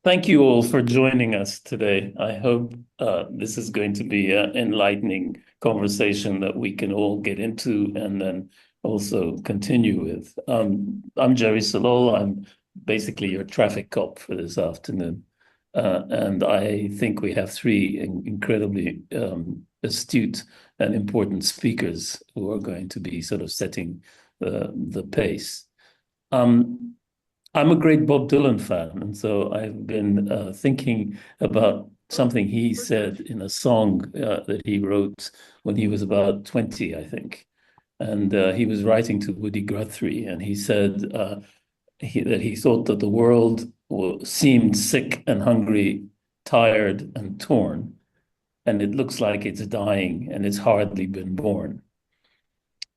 Thank you all for joining us today. I hope this is going to be an enlightening conversation that we can all get into and then also continue with. I'm Gerry Salole. I'm basically your traffic cop for this afternoon. And I think we have three incredibly astute and important speakers who are going to be sort of setting the pace. Um, I'm a great Bob Dylan fan, and so I've been thinking about something he said in a song that he wrote when he was about 20, I think. And he was writing to Woody Guthrie, and he said that he thought that the world seemed sick and hungry, tired and torn, and it looks like it's dying and it's hardly been born.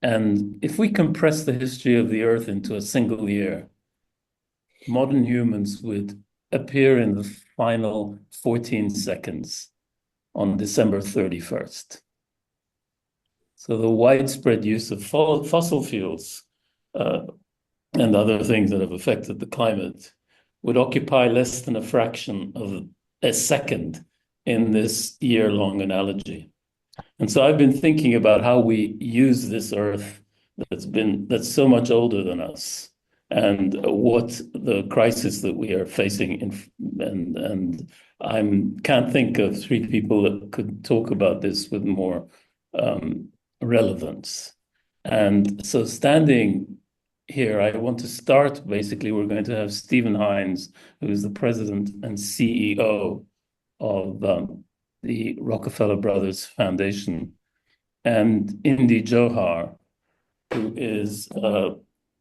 And if we compress the history of the Earth into a single year, modern humans would appear in the final 14 seconds on December 31st. So the widespread use of fossil fuels and other things that have affected the climate would occupy less than a fraction of a second in this year-long analogy. And so I've been thinking about how we use this Earth that's so much older than us, and what the crisis that we are facing and I can't think of three people that could talk about this with more relevance. And so standing here, I want to start, basically, we're going to have Stephen Heintz, who is the president and CEO of the Rockefeller Brothers Foundation, and Indy Johar, who is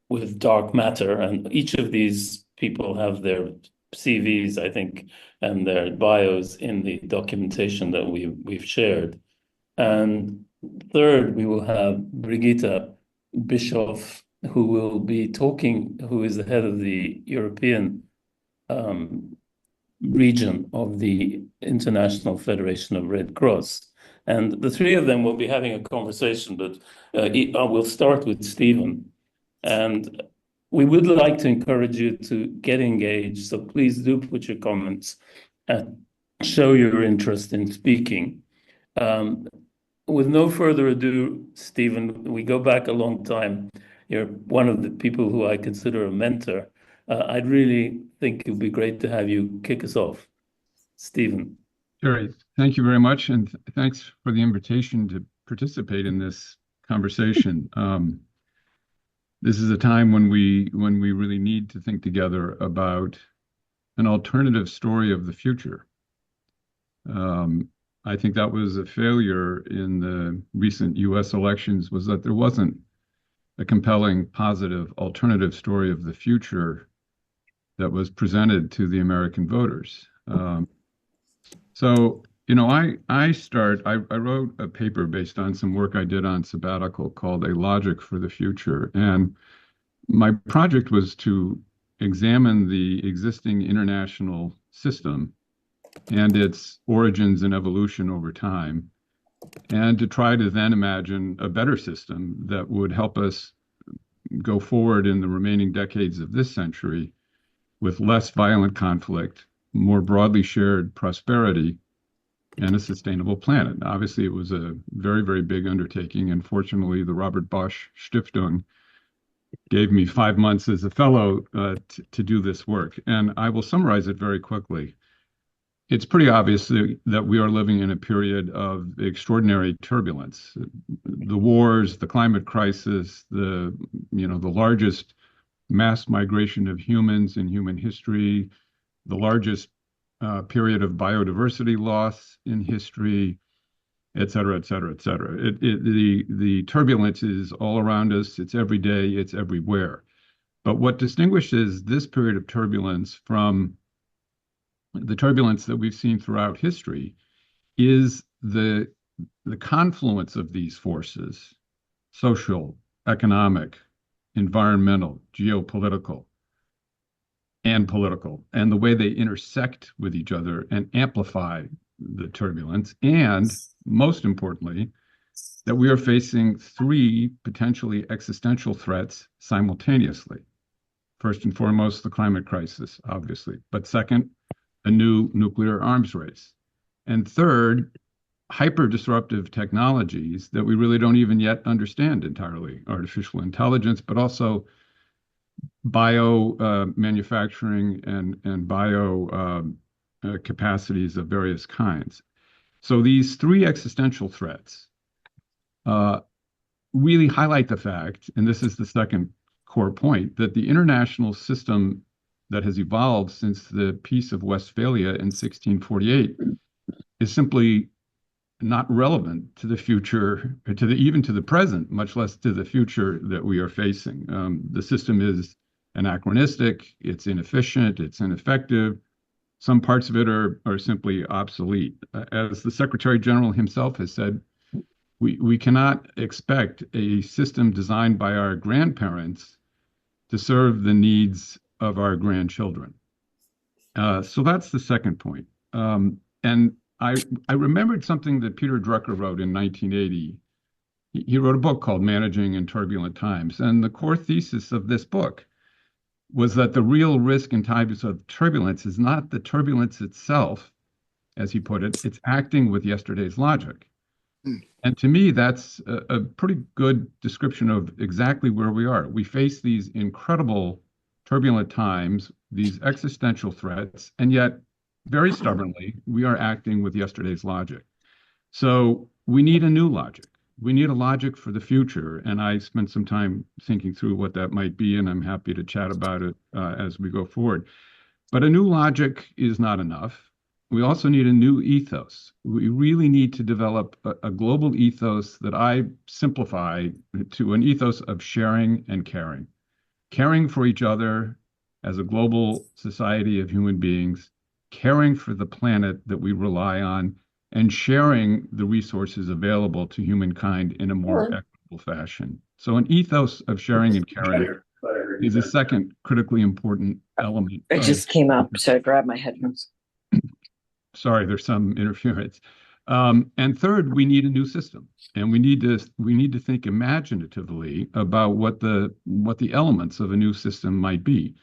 with dark matter, and each of these people have their CVs, I think, and their bios in the documentation that we've shared. And third, we will have Birgitte Bischoff, who will be talking, who is the head of the European region of the International Federation of Red Cross. And the three of them will be having a conversation, but I will start with Stephen. And we would like to encourage you to get engaged. So please do put your comments and show your interest in speaking. With no further ado, Stephen, we go back a long time. You're one of the people who I consider a mentor. I'd really think it would be great to have you kick us off. Stephen. Gerry, thank you very much, and thanks for the invitation to participate in this conversation. This is a time when we really need to think together about an alternative story of the future. I think that was a failure in the recent U.S. elections, was that there wasn't a compelling, positive, alternative story of the future that was presented to the American voters. So, I wrote a paper based on some work I did on sabbatical called A Logic for the Future. And my project was to examine the existing international system and its origins and evolution over time, and to try to then imagine a better system that would help us go forward in the remaining decades of this century with less violent conflict, more broadly shared prosperity, and a sustainable planet. Obviously, it was a very, very big undertaking. And fortunately, the Robert Bosch Stiftung gave me 5 months as a fellow to do this work. And I will summarize it very quickly. It's pretty obvious that we are living in a period of extraordinary turbulence. The wars, the climate crisis, the largest mass migration of humans in human history, the largest period of biodiversity loss in history, et cetera, et cetera, et cetera. The turbulence is all around us. It's every day. It's everywhere. But what distinguishes this period of turbulence from the turbulence that we've seen throughout history is the confluence of these forces: social, economic, environmental, geopolitical, and political, and the way they intersect with each other and amplify the turbulence. And most importantly, that we are facing three potentially existential threats simultaneously. First and foremost, the climate crisis, obviously. But second, a new nuclear arms race. And third, hyper disruptive technologies that we really don't even yet understand entirely, artificial intelligence, but also bio manufacturing and bio capacities of various kinds. So these three existential threats uh, really highlight the fact, and this is the second core point, that the international system that has evolved since the Peace of Westphalia in 1648 is simply not relevant to the future, even to the present, much less to the future that we are facing. The system is anachronistic, it's inefficient, it's ineffective. Some parts of it are simply obsolete. As the Secretary General himself has said, we cannot expect a system designed by our grandparents to serve the needs of our grandchildren. So that's the second point. And I remembered something that Peter Drucker wrote in 1980. He wrote a book called Managing in Turbulent Times. And the core thesis of this book was that the real risk in times of turbulence is not the turbulence itself, as he put it, it's acting with yesterday's logic. And to me, that's a pretty good description of exactly where we are. We face these incredible turbulent times, these existential threats, and yet very stubbornly, we are acting with yesterday's logic. So we need a new logic. We need a logic for the future. And I spent some time thinking through what that might be, and I'm happy to chat about it as we go forward. But a new logic is not enough. We also need a new ethos. We really need to develop a global ethos that I simplify to an ethos of sharing and caring. Caring for each other as a global society of human beings, caring for the planet that we rely on, and sharing the resources available to humankind in a more equitable fashion. So an ethos of sharing and caring is a second critically important element. I just came up, so I grabbed my headphones. Sorry, there's some interference. And third, we need a new system, and we need to think imaginatively about what the elements of a new system might be.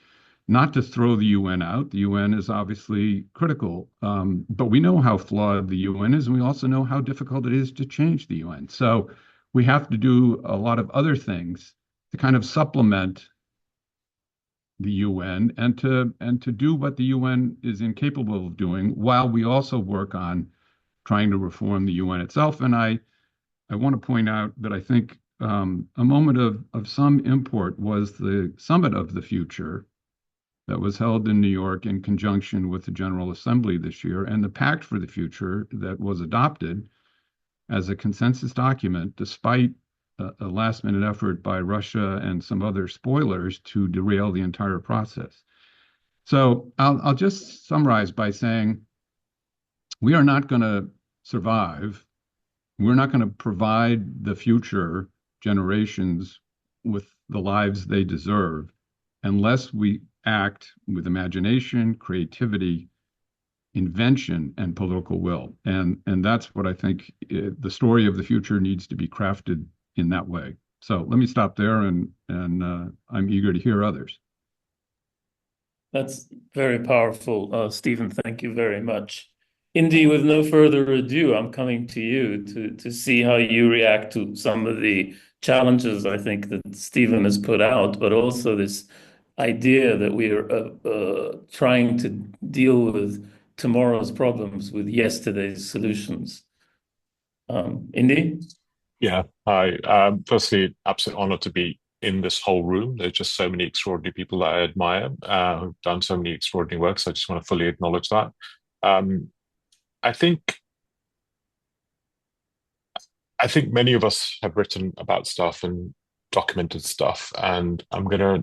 Not to throw the UN out. The UN is obviously critical, but we know how flawed the UN is, and we also know how difficult it is to change the UN. So we have to do a lot of other things to kind of supplement the UN and to do what the UN is incapable of doing, while we also work on trying to reform the UN itself. And I want to point out that I think a moment of some import was the Summit of the Future that was held in New York in conjunction with the General Assembly this year, and the Pact for the Future that was adopted as a consensus document, despite a last-minute effort by Russia and some other spoilers to derail the entire process. So I'll just summarize by saying we are not going to survive. We're not going to provide the future generations with the lives they deserve unless we act with imagination, creativity, invention, and political will. And that's what I think the story of the future needs to be crafted in that way. So let me stop there, and I'm eager to hear others. That's very powerful, Stephen. Thank you very much. Indy, with no further ado, I'm coming to you to see how you react to some of the challenges I think that Stephen has put out, but also this idea that we are trying to deal with tomorrow's problems with yesterday's solutions. Indy? Yeah, hi. Firstly, absolute honor to be in this whole room. There's just so many extraordinary people that I admire who've done so many extraordinary works. I just want to fully acknowledge that. I think many of us have written about stuff and documented stuff, and I'm gonna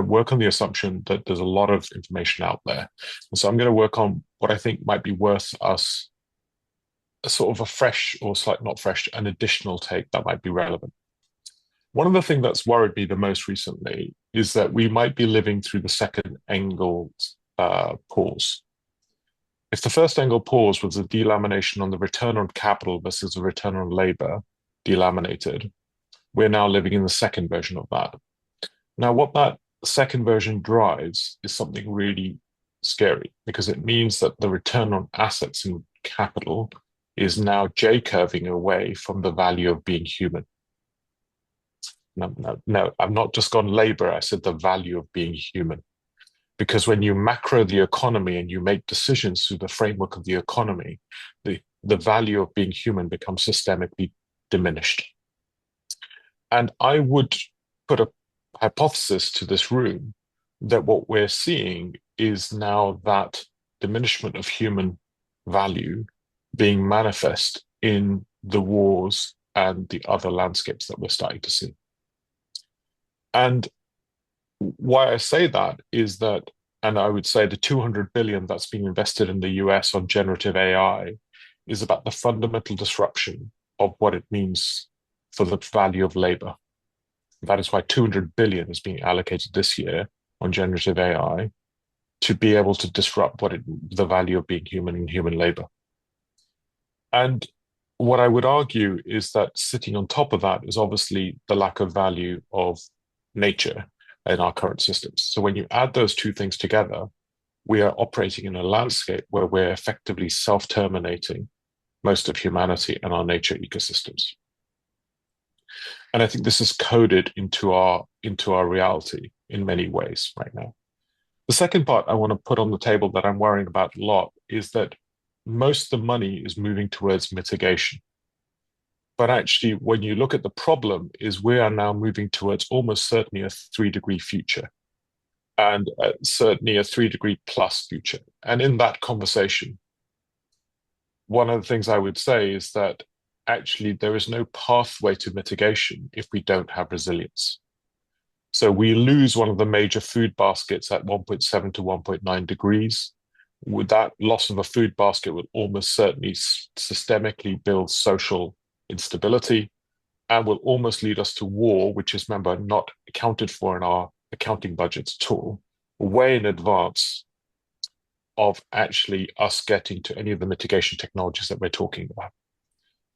work on the assumption that there's a lot of information out there. And so I'm gonna work on what I think might be worth us a sort of a fresh, or slightly not fresh, an additional take that might be relevant. One of the things that's worried me the most recently is that we might be living through the second Engel pause. If the first Engel pause was a delamination on the return on capital versus the return on labor delaminated, we're now living in the second version of that. Now, what that second version drives is something really scary because it means that the return on assets and capital is now J-curving away from the value of being human. No, I've not just gone labor, I said the value of being human. Because when you macro the economy and you make decisions through the framework of the economy, the value of being human becomes systemically diminished. And I would put a hypothesis to this room that what we're seeing is now that diminishment of human value being manifest in the wars and the other landscapes that we're starting to see. And why I say that is that, and I would say the 200 billion that's being invested in the US on generative AI is about the fundamental disruption of what it means for the value of labor. That is why 200 billion is being allocated this year on generative AI to be able to disrupt the value of being human and human labor. And what I would argue is that sitting on top of that is obviously the lack of value of nature in our current systems. So when you add those two things together, we are operating in a landscape where we're effectively self-terminating most of humanity and our nature ecosystems. And I think this is coded into our reality in many ways right now. The second part I want to put on the table that I'm worrying about a lot is that most of the money is moving towards mitigation. But actually, when you look at the problem, is we are now moving towards almost certainly a 3-degree future, and certainly a 3-degree plus future. And in that conversation, one of the things I would say is that actually there is no pathway to mitigation if we don't have resilience. So we lose one of the major food baskets at 1.7 to 1.9 degrees. With that loss of a food basket will almost certainly systemically build social instability and will almost lead us to war, which is, remember, not accounted for in our accounting budgets at all, way in advance of actually us getting to any of the mitigation technologies that we're talking about.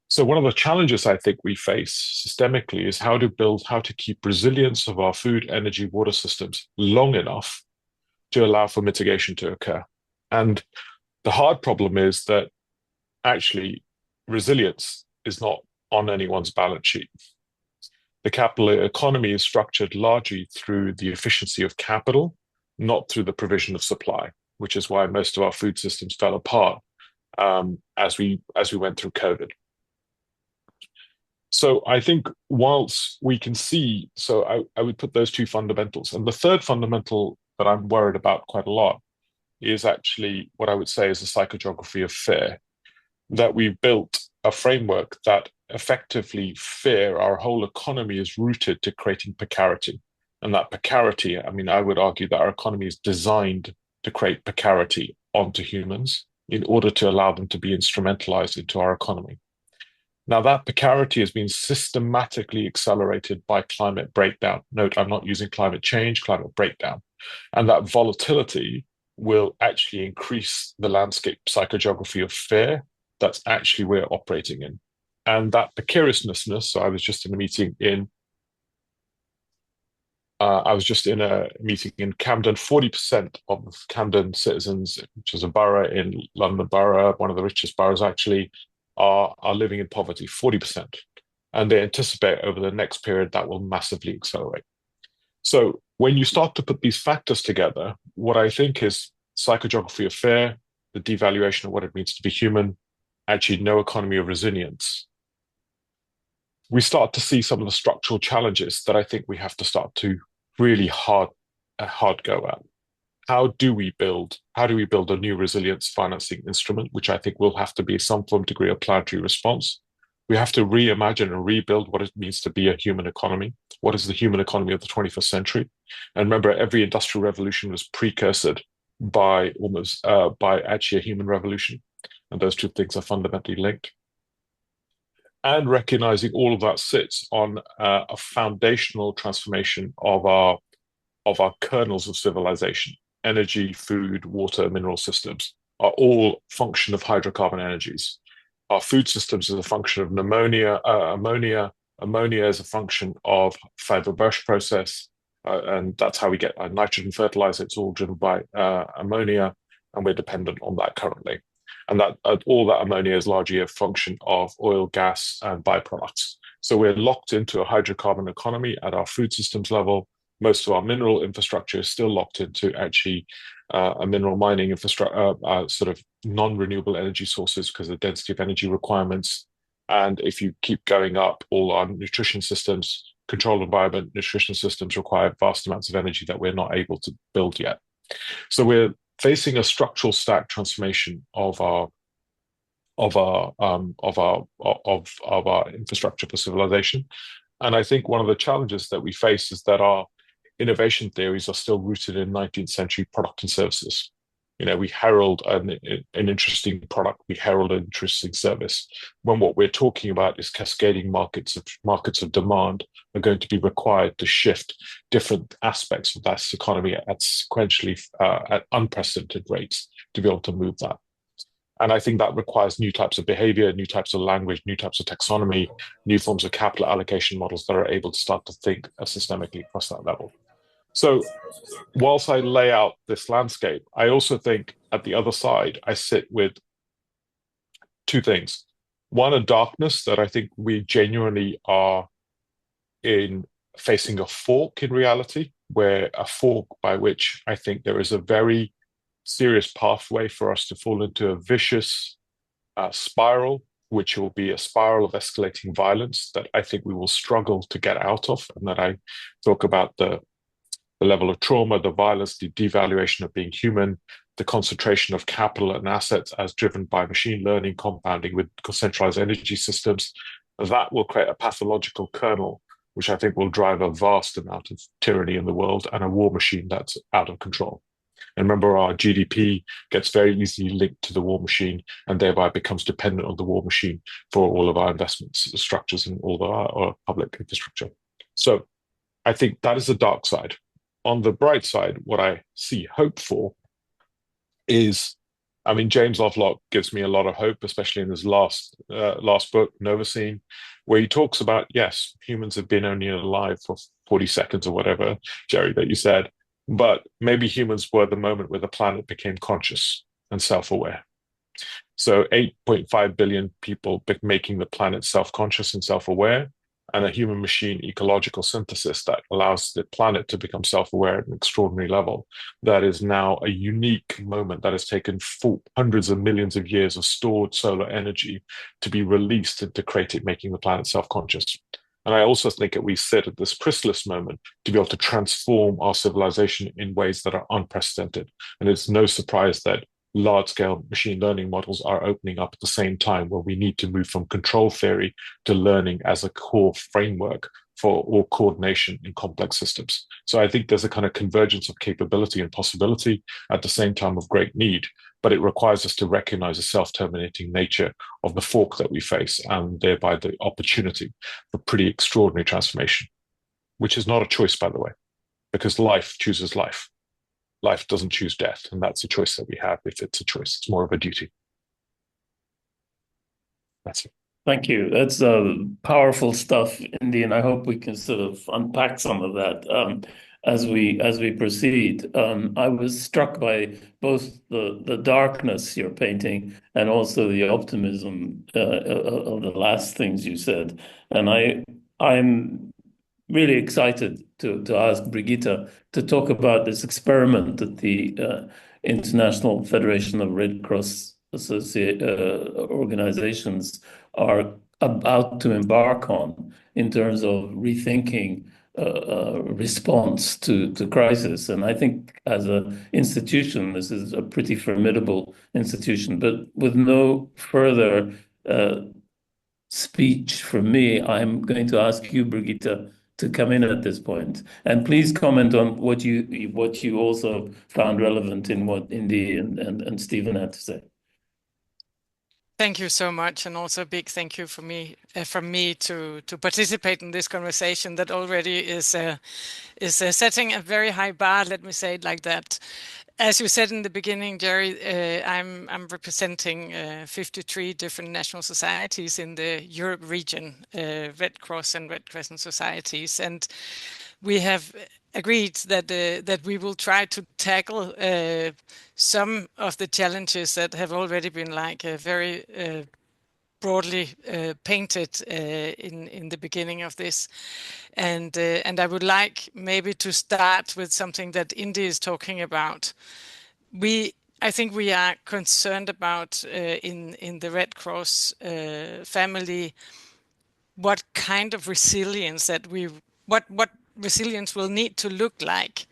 So one of the challenges I think we face systemically is how to keep resilience of our food, energy, water systems long enough to allow for mitigation to occur. And the hard problem is that actually resilience is not on anyone's balance sheet. The capital economy is structured largely through the efficiency of capital, not through the provision of supply, which is why most of our food systems fell apart as we went through COVID. So I think whilst we can see, so I would put those two fundamentals. And the third fundamental that I'm worried about quite a lot is actually what I would say is the psychogeography of fear, that we've built a framework that effectively fear, our whole economy is rooted to creating precarity. And that precarity, I mean, I would argue that our economy is designed to create precarity onto humans in order to allow them to be instrumentalized into our economy. Now, that precarity has been systematically accelerated by climate breakdown. Note, I'm not using climate change, climate breakdown. And that volatility will actually increase the landscape psychogeography of fear that's actually we're operating in. And that precariousness, so I was just in a meeting in Camden. 40% of Camden citizens, which is a borough in London Borough, one of the richest boroughs actually, are living in poverty, 40%. And they anticipate over the next period that will massively accelerate. So when you start to put these factors together, what I think is psychogeography of fear, the devaluation of what it means to be human, actually no economy of resilience, we start to see some of the structural challenges that I think we have to start to really hard go at. How do we build a new resilience financing instrument, which I think will have to be some form degree of planetary response? We have to reimagine and rebuild what it means to be a human economy. What is the human economy of the 21st century? And remember, every industrial revolution was precursored by actually a human revolution. And those two things are fundamentally linked. And recognizing all of that sits on a foundational transformation of our kernels of civilization. Energy, food, water, mineral systems are all function of hydrocarbon energies. Our food systems is a function of ammonia. Ammonia is a function of Fibber-Bush process. and that's how we get our nitrogen fertilizer. It's all driven by ammonia, and we're dependent on that currently. And that all that ammonia is largely a function of oil, gas, and byproducts. So we're locked into a hydrocarbon economy at our food systems level. Most of our mineral infrastructure is still locked into actually a mineral mining infrastructure, sort of non-renewable energy sources because of the density of energy requirements. And if you keep going up, all our nutrition systems, controlled environment nutrition systems require vast amounts of energy that we're not able to build yet. So we're facing a structural stack transformation of our infrastructure for civilization. And I think one of the challenges that we face is that our innovation theories are still rooted in 19th century product and services. We herald an interesting product, we herald an interesting service, when what we're talking about is cascading markets of demand are going to be required to shift different aspects of that economy at sequentially at unprecedented rates to be able to move that. And I think that requires new types of behavior, new types of language, new types of taxonomy, new forms of capital allocation models that are able to start to think systemically across that level. So whilst I lay out this landscape, I also think at the other side, I sit with two things. One, a darkness that I think we genuinely are in facing a fork in reality, where a fork by which I think there is a very serious pathway for us to fall into a vicious spiral, which will be a spiral of escalating violence that I think we will struggle to get out of, and that I talk about the level of trauma, the violence, the devaluation of being human, the concentration of capital and assets as driven by machine learning, compounding with centralized energy systems. That will create a pathological kernel, which I think will drive a vast amount of tyranny in the world and a war machine that's out of control. And remember, our GDP gets very easily linked to the war machine and thereby becomes dependent on the war machine for all of our investment structures and all of our public infrastructure. So I think that is the dark side. On the bright side, what I see hope for is, James Lovelock gives me a lot of hope, especially in his last book, Novacene, where he talks about, yes, humans have been only alive for 40 seconds or whatever, Gerry, that you said, but maybe humans were the moment where the planet became conscious and self-aware. So 8.5 billion people making the planet self-conscious and self-aware, and a human-machine ecological synthesis that allows the planet to become self-aware at an extraordinary level. That is now a unique moment that has taken hundreds of millions of years of stored solar energy to be released into creating, making the planet self-conscious. And I also think that we sit at this chrysalis moment to be able to transform our civilization in ways that are unprecedented. And it's no surprise that large-scale machine learning models are opening up at the same time, where we need to move from control theory to learning as a core framework for all coordination in complex systems. So I think there's a kind of convergence of capability and possibility at the same time of great need, but it requires us to recognize the self-terminating nature of the fork that we face, and thereby the opportunity for pretty extraordinary transformation, which is not a choice, by the way, because life chooses life. Life doesn't choose death, and that's a choice that we have. If it's a choice, it's more of a duty. That's it. Thank you. That's powerful stuff, Indy, and I hope we can sort of unpack some of that as we proceed. I was struck by both the darkness you're painting and also the optimism of the last things you said. And I'm really excited to ask Birgitte to talk about this experiment that the International Federation of Red Cross organizations are about to embark on in terms of rethinking response to crisis. And I think as an institution, this is a pretty formidable institution, but with no further speech from me, I'm going to ask you, Birgitte, to come in at this point. And please comment on what you also found relevant in what Indy and Stephen had to say. Thank you so much, and also a big thank you from me to participate in this conversation that already is setting a very high bar. Let me say it like that. As you said in the beginning, Gerry, I'm representing 53 different national societies in the Europe region, Red Cross and Red Crescent societies, and we have agreed that that we will try to tackle some of the challenges that have already been very broadly painted in the beginning of this, and I would like maybe to start with something that Indy is talking about. I think we are concerned about in the Red Cross family what kind of resilience what resilience will need to look like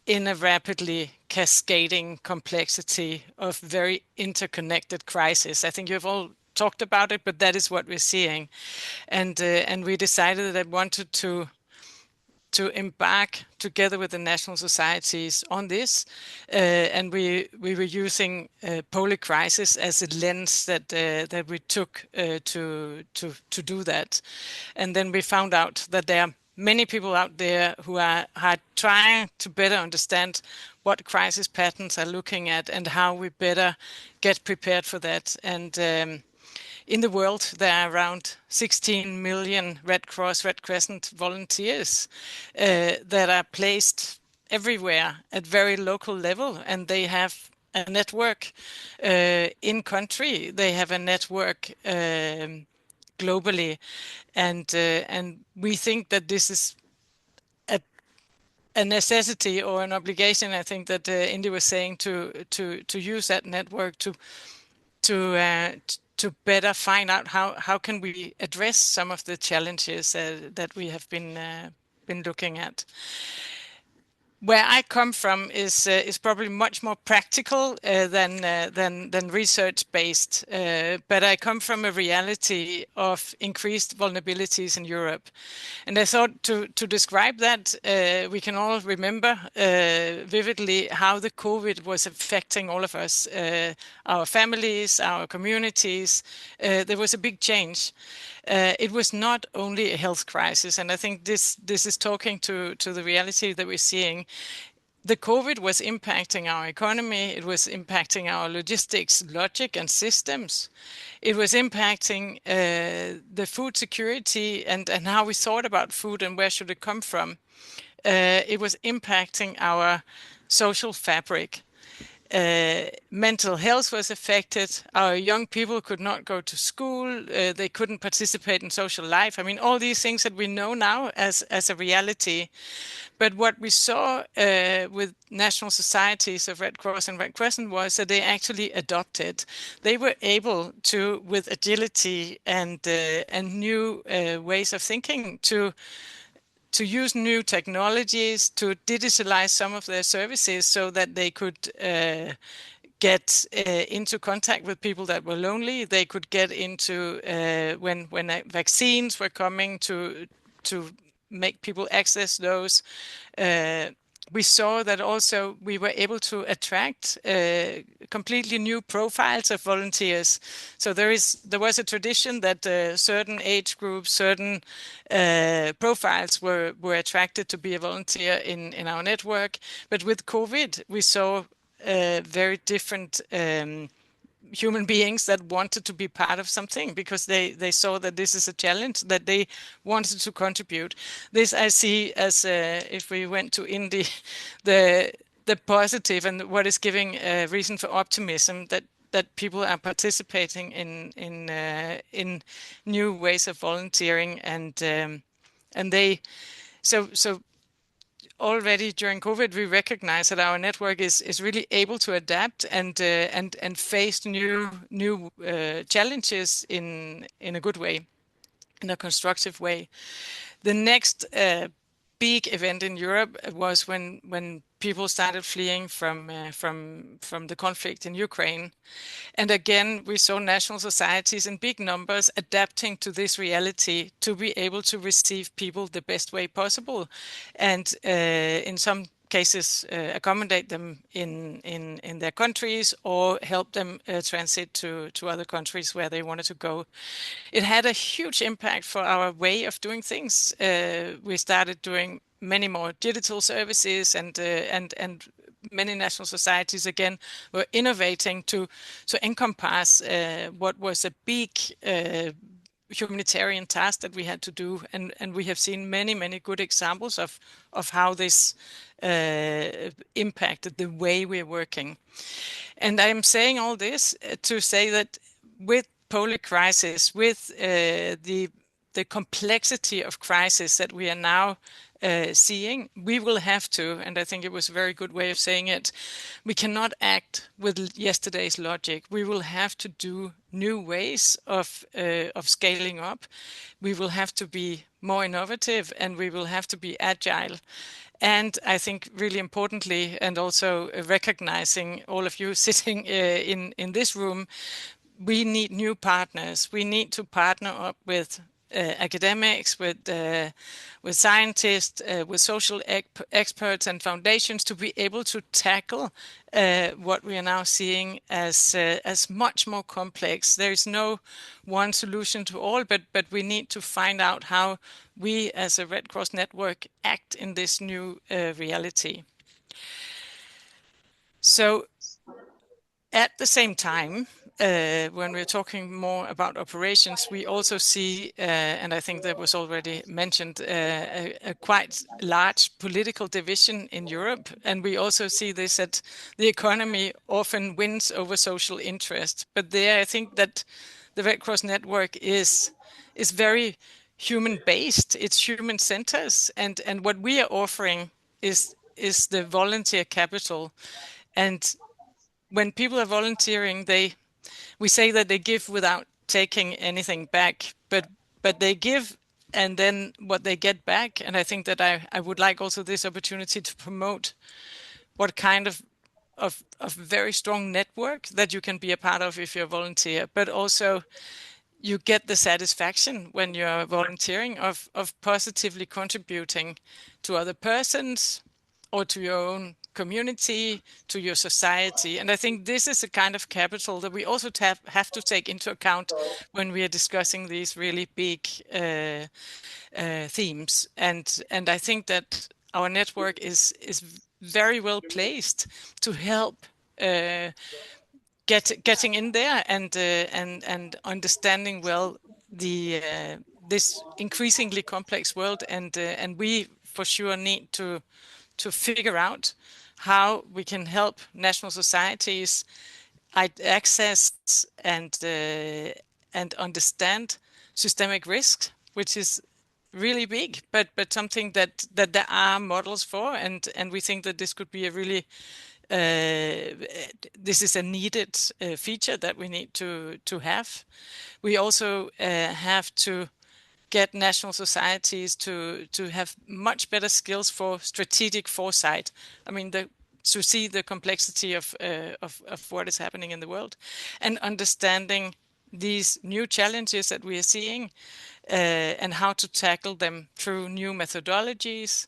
in a rapidly cascading complexity of very interconnected crises. I think you've all talked about it, but that is what we're seeing, and we decided that I wanted to embark together with the national societies on this, and we were using polycrisis as a lens that we took to do that, and then we found out that there are many people out there who are trying to better understand what crisis patterns are looking at and how we better get prepared for that. And in the world, there are around 16 million Red Cross, Red Crescent volunteers that are placed everywhere at very local level, and they have a network in country. They have a network globally, and we think that this is a necessity or an obligation. I think that Indy was saying to use that network to better find out how can we address some of the challenges that we have been looking at. Where I come from is probably much more practical than research based, but I come from a reality of increased vulnerabilities in Europe, and I thought to describe that we can all remember vividly how the COVID was affecting all of us, our families, our communities. There was a big change. It was not only a health crisis, and I think this is talking to the reality that we're seeing. The COVID was impacting our economy. It was impacting our logistics, logic, and systems. It was impacting the food security and how we thought about food and where should it come from. It was impacting our social fabric. Mental health was affected. Our young people could not go to school. They couldn't participate in social life. I mean, all these things that we know now as a reality. But what we saw with national societies of Red Cross and Red Crescent was that they actually adopted. They were able to, with agility and new ways of thinking, to use new technologies, to digitalize some of their services so that they could get into contact with people that were lonely. They could get into when vaccines were coming to make people access those. We saw that also we were able to attract completely new profiles of volunteers. So there was a tradition that certain age groups, certain profiles were attracted to be a volunteer in our network. But with COVID, we saw very different human beings that wanted to be part of something because they saw that this is a challenge, that they wanted to contribute. This I see as if we went to Indy, the positive and what is giving a reason for optimism that people are participating in new ways of volunteering and they so already during COVID, we recognize that our network is really able to adapt and face new challenges in a good way, in a constructive way. The next big event in Europe was when people started fleeing from the conflict in Ukraine. And again, we saw national societies in big numbers adapting to this reality to be able to receive people the best way possible. And in some cases, accommodate them in their countries or help them transit to other countries where they wanted to go. It had a huge impact for our way of doing things. We started doing many more digital services and many national societies again were innovating to encompass what was a big humanitarian task that we had to do, and we have seen many good examples of how this impacted the way we're working. And I'm saying all this to say that with polycrisis, with the complexity of crisis that we are now seeing, we will have to, and I think it was a very good way of saying it, we cannot act with yesterday's logic. We will have to do new ways of scaling up. We will have to be more innovative, and we will have to be agile. And I think really importantly, and also recognizing all of you sitting in this room, we need new partners. We need to partner up with academics, with scientists, with social experts and foundations to be able to tackle what we are now seeing as much more complex. There is no one solution to all, but we need to find out how we as a Red Cross network act in this new reality. So at the same time, when we're talking more about operations, we also see, and I think that was already mentioned, a quite large political division in Europe. And we also see this that the economy often wins over social interest. But there, I think that the Red Cross network is very human-based. It's human-centered. And what we are offering is the volunteer capital. And when people are volunteering, we say that they give without taking anything back, but they give, and then what they get back. And I think that I would like also this opportunity to promote what kind of very strong network that you can be a part of if you're a volunteer, but also you get the satisfaction when you're volunteering of positively contributing to other persons or to your own community, to your society. And I think this is a kind of capital that we also have to take into account when we are discussing these really big themes. And I think that our network is very well placed to help getting in there and understanding well this increasingly complex world, and we for sure need to figure out how we can help national societies access and understand systemic risk, which is really big, but something that there are models for, and we think that this could be a really this is a needed feature that we need to have. We also have to get national societies to have much better skills for strategic foresight. I mean, to see the complexity of what is happening in the world, and understanding these new challenges that we are seeing, and how to tackle them through new methodologies.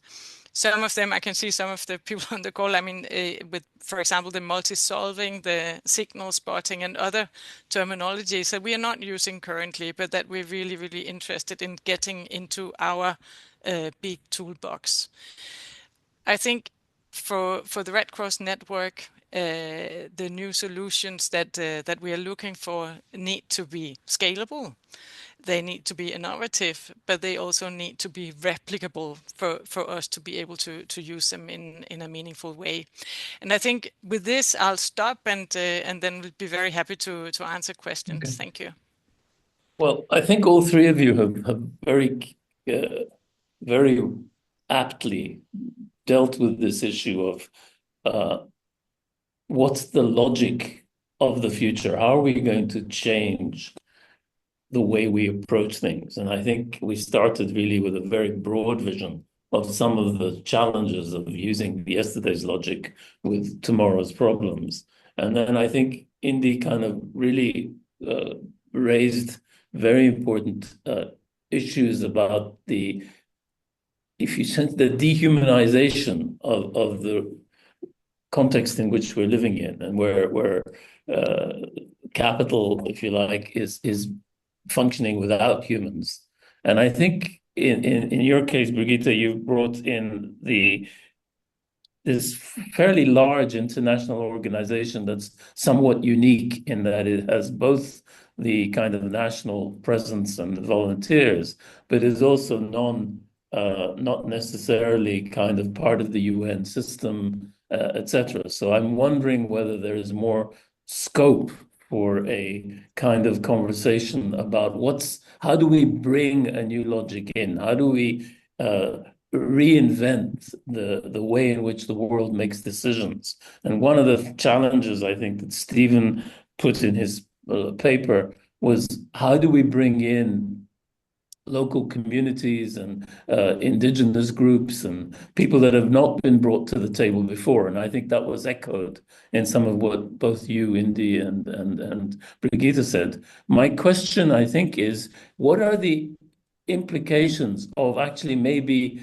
Some of them, I can see some of the people on the call, I mean, with, for example, the multi-solving, the signal spotting, and other terminologies that we are not using currently, but that we're really, really interested in getting into our big toolbox. I think for the Red Cross network, the new solutions that we are looking for need to be scalable. They need to be innovative, but they also need to be replicable for us to be able to use them in a meaningful way. And I think with this, I'll stop and then we'll be very happy to answer questions. Okay. Thank you. Well, I think all three of you have very, very aptly dealt with this issue of what's the logic of the future? How are we going to change the way we approach things? And I think we started really with a very broad vision of some of the challenges of using yesterday's logic with tomorrow's problems. And then I think Indy kind of really raised very important issues about the dehumanization of the context in which we're living in, and where capital, if you like, is functioning without humans. And I think in your case, Birgitte, you brought in the this fairly large international organization that's somewhat unique in that it has both the kind of national presence and volunteers, but is also not necessarily kind of part of the UN system, etc. So I'm wondering whether there is more scope for a kind of conversation about how do we bring a new logic in? How do we reinvent the way in which the world makes decisions? And one of the challenges I think that Stephen put in his paper was, how do we bring in local communities and indigenous groups and people that have not been brought to the table before? And I think that was echoed in some of what both you, Indy, and Birgitte said. My question, I think, is what are the implications of actually maybe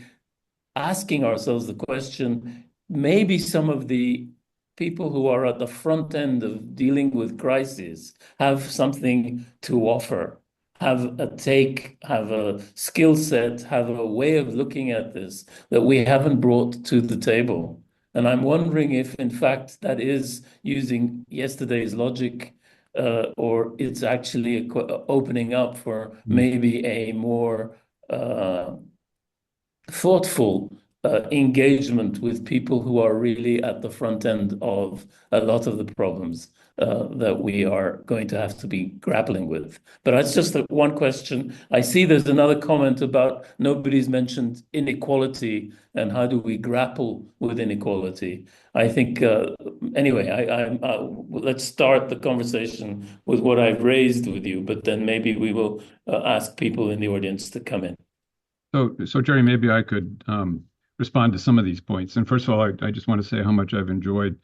asking ourselves the question, maybe some of the people who are at the front end of dealing with crises have something to offer, have a skill set, have a way of looking at this that we haven't brought to the table. And I'm wondering if, in fact, that is using yesterday's logic, or it's actually opening up for maybe a more thoughtful engagement with people who are really at the front end of a lot of the problems that we are going to have to be grappling with. But that's just one question. I see there's another comment about nobody's mentioned inequality and how do we grapple with inequality. I think, anyway, let's start the conversation with what I've raised with you, but then maybe we will ask people in the audience to come in. So Gerry, maybe I could respond to some of these points. And first of all, I just want to say how much I've enjoyed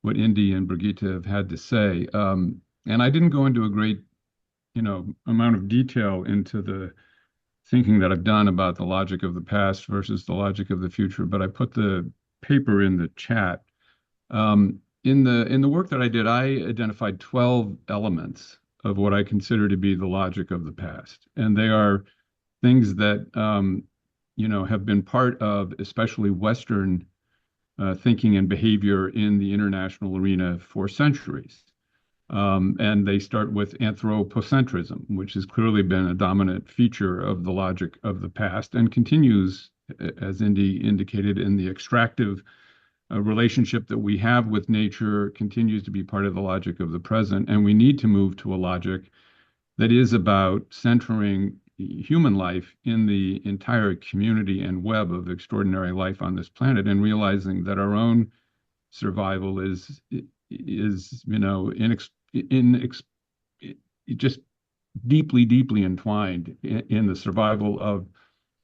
what Indy and Birgitte have had to say. And I didn't go into a great, amount of detail into the thinking that I've done about the logic of the past versus the logic of the future, but I put the paper in the chat. In the work that I did, I identified 12 elements of what I consider to be the logic of the past. And they are things that have been part of especially Western thinking and behavior in the international arena for centuries. And they start with anthropocentrism, which has clearly been a dominant feature of the logic of the past and continues, as Indy indicated, in the extractive relationship that we have with nature, continues to be part of the logic of the present. And we need to move to a logic that is about centering human life in the entire community and web of extraordinary life on this planet, and realizing that our own survival is just deeply entwined in the survival of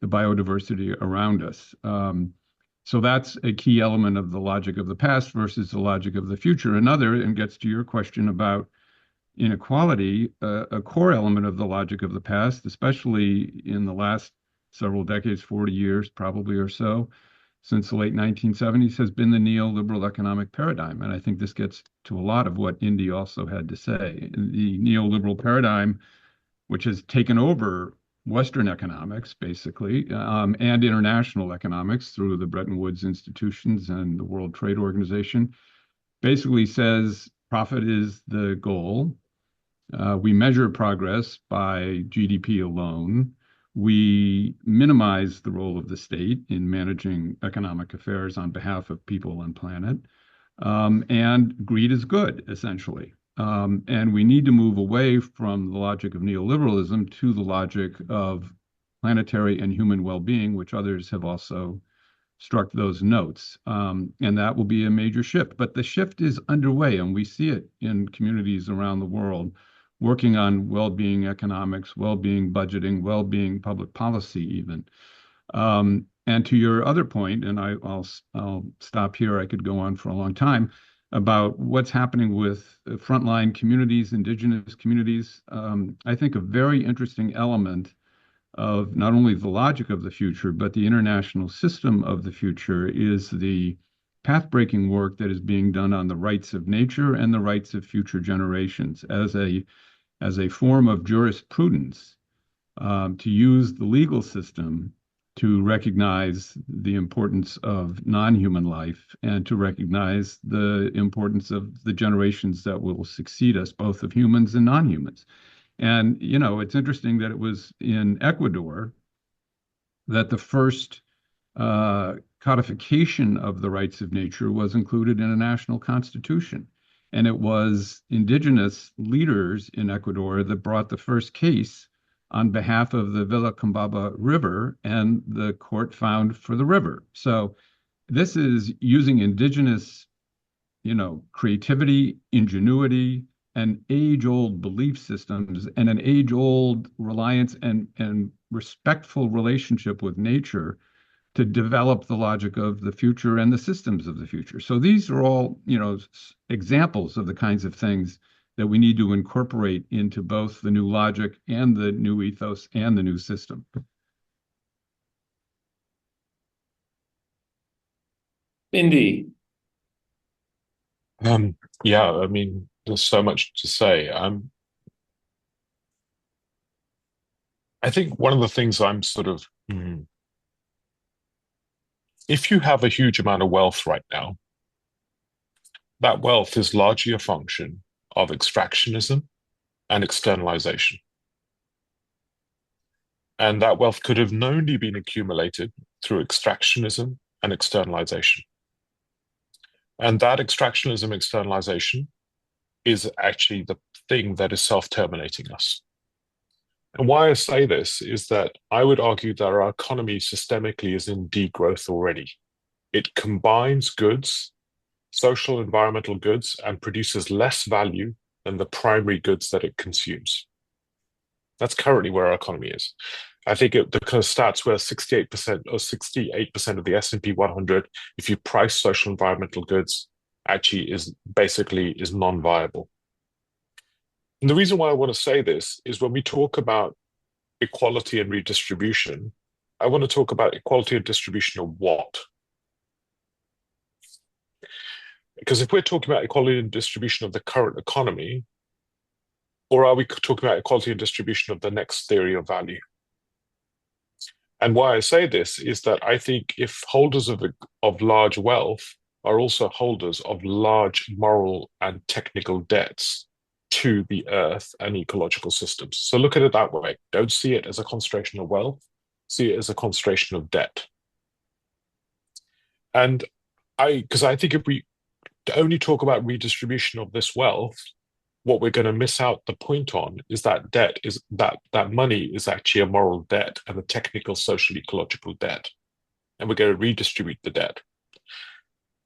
the biodiversity around us. So that's a key element of the logic of the past versus the logic of the future. Another, and gets to your question about inequality, a core element of the logic of the past, especially in the last several decades, 40 years probably or so, since the late 1970s, has been the neoliberal economic paradigm. And I think this gets to a lot of what Indy also had to say. The neoliberal paradigm, which has taken over Western economics, basically, and international economics through the Bretton Woods institutions and the World Trade Organization, basically says profit is the goal. We measure progress by GDP alone. We minimize the role of the state in managing economic affairs on behalf of people and planet. And greed is good, essentially. And we need to move away from the logic of neoliberalism to the logic of planetary and human well-being, which others have also struck those notes. And that will be a major shift. But the shift is underway, and we see it in communities around the world working on well-being economics, well-being budgeting, well-being public policy even. And to your other point, and I'll stop here, I could go on for a long time, about what's happening with frontline communities, indigenous communities. I think a very interesting element of not only the logic of the future, but the international system of the future is the path-breaking work that is being done on the rights of nature and the rights of future generations as a form of jurisprudence, to use the legal system to recognize the importance of non-human life and to recognize the importance of the generations that will succeed us, both of humans and non-humans. And, it's interesting that it was in Ecuador that the first codification of the rights of nature was included in a national constitution. And it was indigenous leaders in Ecuador that brought the first case on behalf of the Vilcabamba River, and the court found for the river. So this is using indigenous, creativity, ingenuity, and age-old belief systems and an age-old reliance and respectful relationship with nature to develop the logic of the future and the systems of the future. So these are all, examples of the kinds of things that we need to incorporate into both the new logic and the new ethos and the new system. Indy. Yeah, I mean, there's so much to say. I think one of the things I'm sort of, if you have a huge amount of wealth right now, that wealth is largely a function of extractionism and externalization. And that wealth could have only been accumulated through extractionism and externalization. And that extractionism externalization is actually the thing that is self-terminating us. And why I say this is that I would argue that our economy systemically is in degrowth already. It combines goods, social, environmental goods, and produces less value than the primary goods that it consumes. That's currently where our economy is. I think the kind of stats where 68% or 68% of the S&P 100, if you price social environmental goods, actually is non-viable. And the reason why I want to say this is when we talk about equality and redistribution, I want to talk about equality and distribution of what? Because if we're talking about equality and distribution of the current economy, or are we talking about equality and distribution of the next theory of value? And why I say this is that I think if holders of large wealth are also holders of large moral and technical debts to the earth and ecological systems. So look at it that way. Don't see it as a concentration of wealth, see it as a concentration of debt. And because I think if we only talk about redistribution of this wealth, what we're going to miss out the point on is that debt is that money is actually a moral debt and a technical, social, ecological debt. And we're going to redistribute the debt.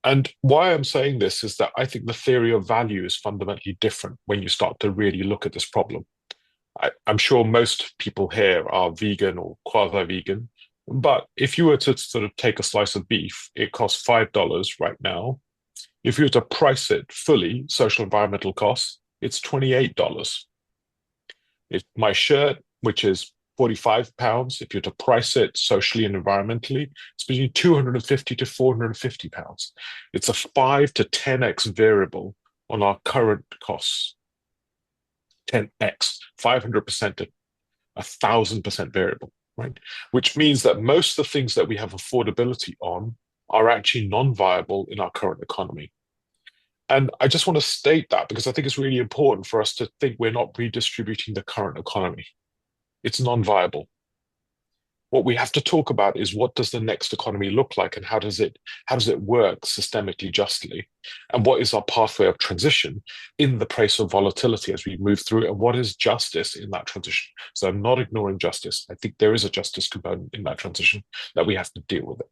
And why I'm saying this is that I think the theory of value is fundamentally different when you start to really look at this problem. I'm sure most people here are vegan or quasi-vegan, but if you were to sort of take a slice of beef, it costs $5 right now. If you were to price it fully, social environmental costs, it's $28. If my shirt, which is 45 pounds, if you're to price it socially and environmentally, it's between 250 to 450 pounds. It's a 5 to 10x variable on our current costs. 10x, 500% to 1,000% variable, right? Which means that most of the things that we have affordability on are actually non-viable in our current economy. And I just want to state that because I think it's really important for us to think we're not redistributing the current economy. It's non-viable. What we have to talk about is what does the next economy look like and how does it work systemically justly? And what is our pathway of transition in the place of volatility as we move through, and what is justice in that transition? So I'm not ignoring justice. I think there is a justice component in that transition that we have to deal with it.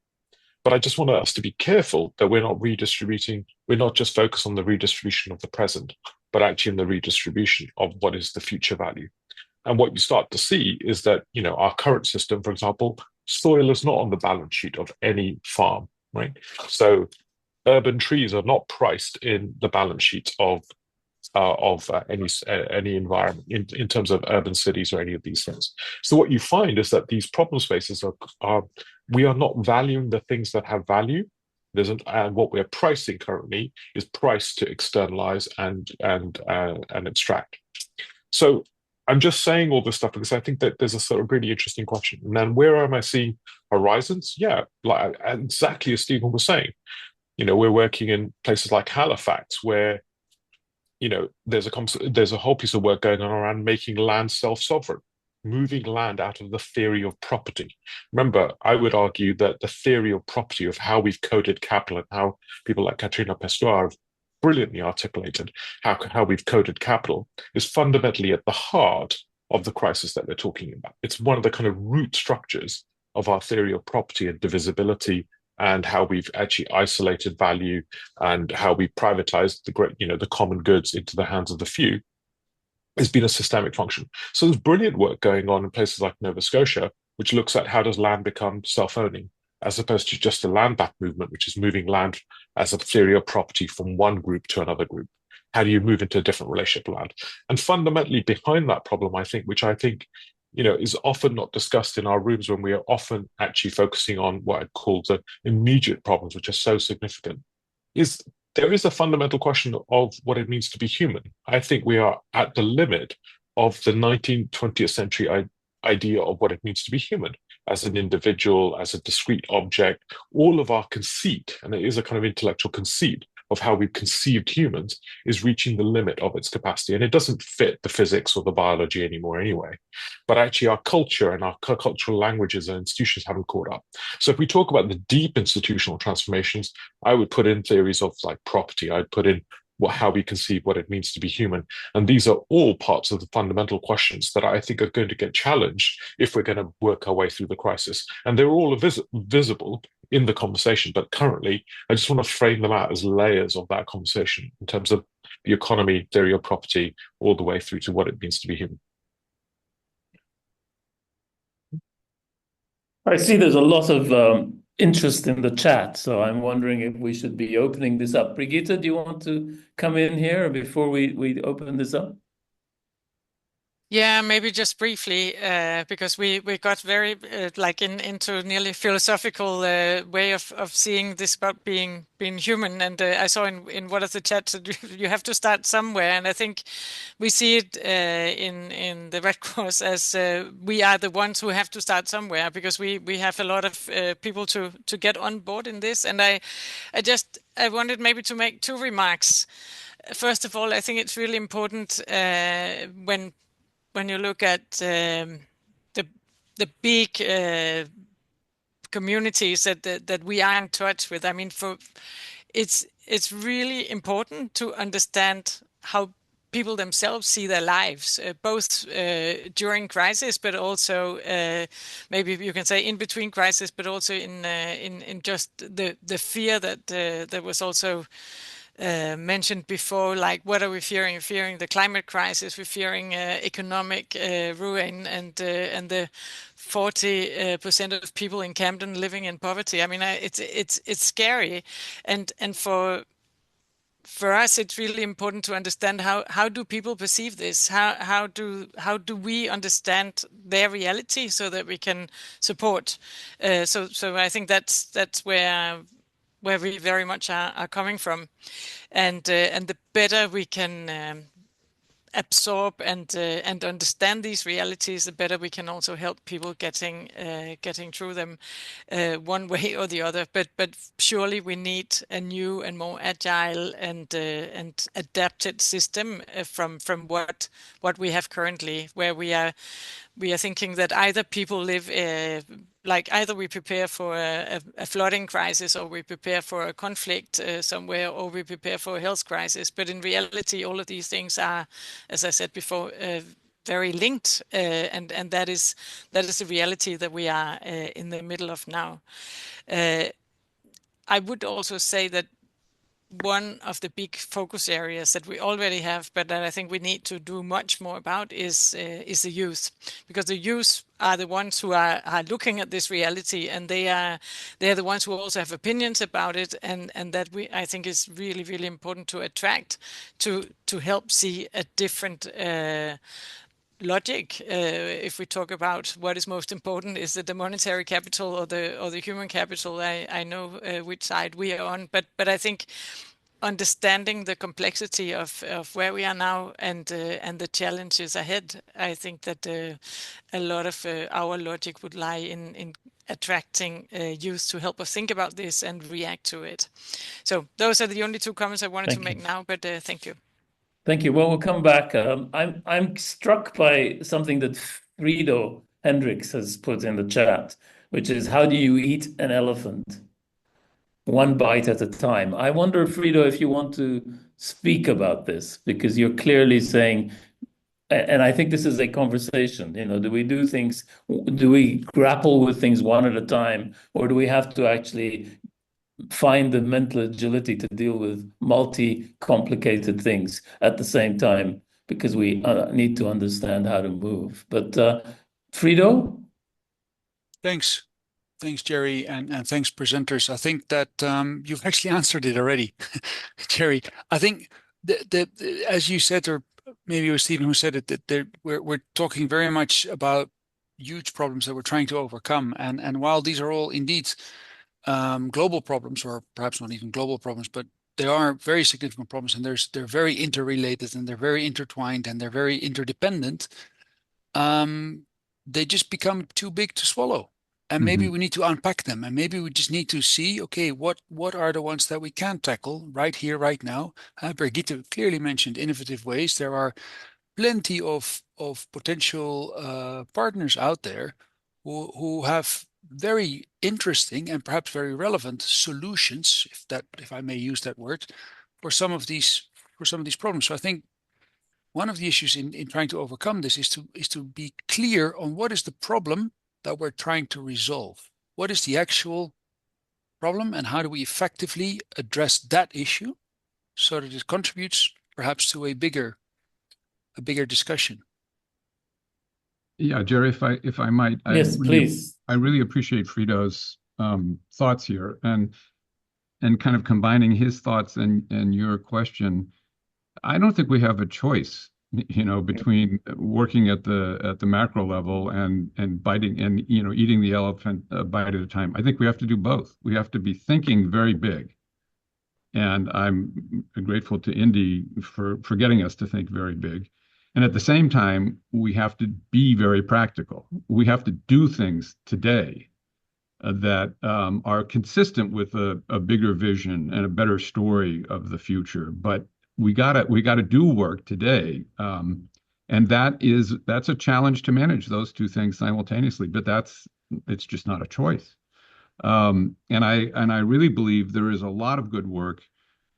But I just want us to be careful that we're not redistributing, we're not just focused on the redistribution of the present, but actually in the redistribution of what is the future value. And what you start to see is that, our current system, for example, soil is not on the balance sheet of any farm, right? So urban trees are not priced in the balance sheet of any environment in terms of urban cities or any of these things. So what you find is that these problem spaces we are not valuing the things that have value. And what we're pricing currently is priced to externalize and extract. So I'm just saying all this stuff because I think that there's a sort of really interesting question. And then where am I seeing horizons? Yeah, like exactly as Stephen was saying. We're working in places like Halifax where, there's a whole piece of work going on around making land self-sovereign, moving land out of the theory of property. Remember, I would argue that the theory of property, of how we've coded capital and how people like Katrina Pessoa have brilliantly articulated how we've coded capital, is fundamentally at the heart of the crisis that we're talking about. It's one of the kind of root structures of our theory of property and divisibility, and how we've actually isolated value, and how we privatized the common goods into the hands of the few, has been a systemic function. So there's brilliant work going on in places like Nova Scotia, which looks at how does land become self-owning, as opposed to just a land back movement, which is moving land as a theory of property from one group to another group. How do you move into a different relationship with land? And fundamentally behind that problem, which I think is often not discussed in our rooms, when we are often actually focusing on what I'd call the immediate problems, which are so significant, is there is a fundamental question of what it means to be human. I think we are at the limit of the 19th, 20th century idea of what it means to be human, as an individual, as a discrete object. All of our conceit, and it is a kind of intellectual conceit of how we've conceived humans, is reaching the limit of its capacity. And it doesn't fit the physics or the biology anymore anyway. But actually our culture and our cultural languages and institutions haven't caught up. So if we talk about the deep institutional transformations, I would put in theories of like property. I'd put in how we conceive what it means to be human. And these are all parts of the fundamental questions that I think are going to get challenged if we're going to work our way through the crisis. And they're all visible in the conversation. But currently, I just want to frame them out as layers of that conversation in terms of the economy, theory of property, all the way through to what it means to be human. I see there's a lot of interest in the chat, so I'm wondering if we should be opening this up. Birgitte, do you want to come in here before we open this up? Yeah, maybe just briefly, because we got very into nearly philosophical way of seeing this about being human, and I saw in one of the chats that you have to start somewhere, and I think we see it in the Red Cross as we are the ones who have to start somewhere, because we have a lot of people to get on board in this, and I wanted maybe to make two remarks. First of all, I think it's really important when you look at the big communities that we are in touch with. I mean, it's really important to understand how people themselves see their lives, both during crisis, but also maybe you can say in between crisis, but also in just the fear that was also mentioned before, like what are we fearing? We're fearing the climate crisis, we're fearing economic ruin, and the 40% of people in Camden living in poverty. I mean, it's scary, and for us, it's really important to understand how do people perceive this? How do we understand their reality so that we can support? So I think that's where we very much are coming from, and the better we can absorb and understand these realities, the better we can also help people getting through them one way or the other. But surely we need a new and more agile and adapted system from what we have currently, where we are thinking that either people live either we prepare for a flooding crisis, or we prepare for a conflict somewhere, or we prepare for a health crisis. But in reality, all of these things are, as I said before, very linked, and that is the reality that we are in the middle of now. I would also say that one of the big focus areas that we already have, but that I think we need to do much more about, is the youth, because the youth are the ones who are looking at this reality, and they are the ones who also have opinions about it, and that I think is really, really important to attract to help see a different logic. If we talk about what is most important, is it the monetary capital or the human capital? I know which side we are on, but I think understanding the complexity of where we are now and the challenges ahead, I think that a lot of our logic would lie in attracting youth to help us think about this and react to it. So those are the only two comments I wanted to make now, but thank you. Thank you. Well, we'll come back. I'm struck by something that Frido Hendricks has put in the chat, which is, how do you eat an elephant? One bite at a time. I wonder, Frido, if you want to speak about this, because you're clearly saying, and I think this is a conversation, do we do things, do we grapple with things one at a time, or do we have to actually find the mental agility to deal with multi-complicated things at the same time, because we need to understand how to move. But Frido? Thanks, Gerry, and thanks, presenters. I think that you've actually answered it already, Gerry. I think as you said, or maybe it was Stephen who said it, that we're talking very much about huge problems that we're trying to overcome. And while these are all indeed global problems, or perhaps not even global problems, but they are very significant problems, and they're very interrelated, and they're very intertwined, and they're very interdependent. They just become too big to swallow. And maybe we need to unpack them, and maybe we just need to see, okay, what are the ones that we can tackle right here, right now? Birgitte clearly mentioned innovative ways. There are plenty of potential partners out there who have very interesting and perhaps very relevant solutions, if I may use that word, for some of these problems. So I think one of the issues in trying to overcome this is to be clear on what is the problem that we're trying to resolve. What is the actual problem, and how do we effectively address that issue so that it contributes perhaps to a bigger discussion? Yeah, Gerry, if I might. Yes, please. I really appreciate Frido's thoughts here, and kind of combining his thoughts and your question. I don't think we have a choice, between working at the macro level and biting and eating the elephant a bite at a time. I think we have to do both. We have to be thinking very big, and I'm grateful to Indy for getting us to think very big. And at the same time, we have to be very practical. We have to do things today that are consistent with a bigger vision and a better story of the future. But we gotta do work today, and that's a challenge to manage those two things simultaneously. But it's just not a choice. And I really believe there is a lot of good work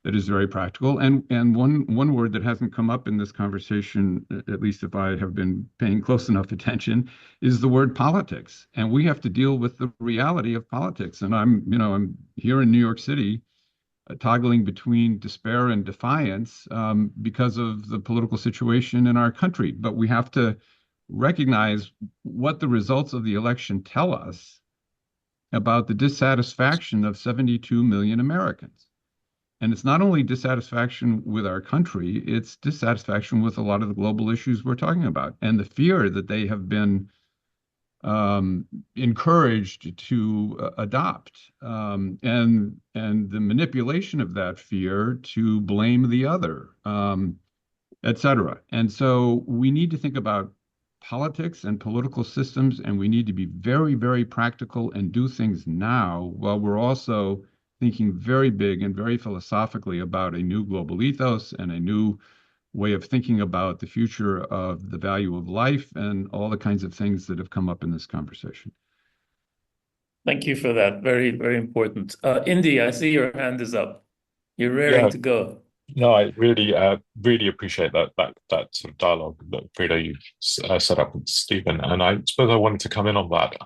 that is very practical. And one word that hasn't come up in this conversation, at least if I have been paying close enough attention, is the word politics. And we have to deal with the reality of politics. And I'm here in New York City, toggling between despair and defiance because of the political situation in our country. But we have to recognize what the results of the election tell us about the dissatisfaction of 72 million Americans. And it's not only dissatisfaction with our country, it's dissatisfaction with a lot of the global issues we're talking about, and the fear that they have been encouraged to adopt, and the manipulation of that fear to blame the other, et cetera. And so we need to think about politics and political systems, and we need to be very, very practical and do things now, while we're also thinking very big and very philosophically about a new global ethos and a new way of thinking about the future of the value of life and all the kinds of things that have come up in this conversation. Thank you for that. Very, very important. Indy, I see your hand is up. You're raring to go. No, I really appreciate that sort of dialogue that Frido you set up with Stephen, and I suppose I wanted to come in on that.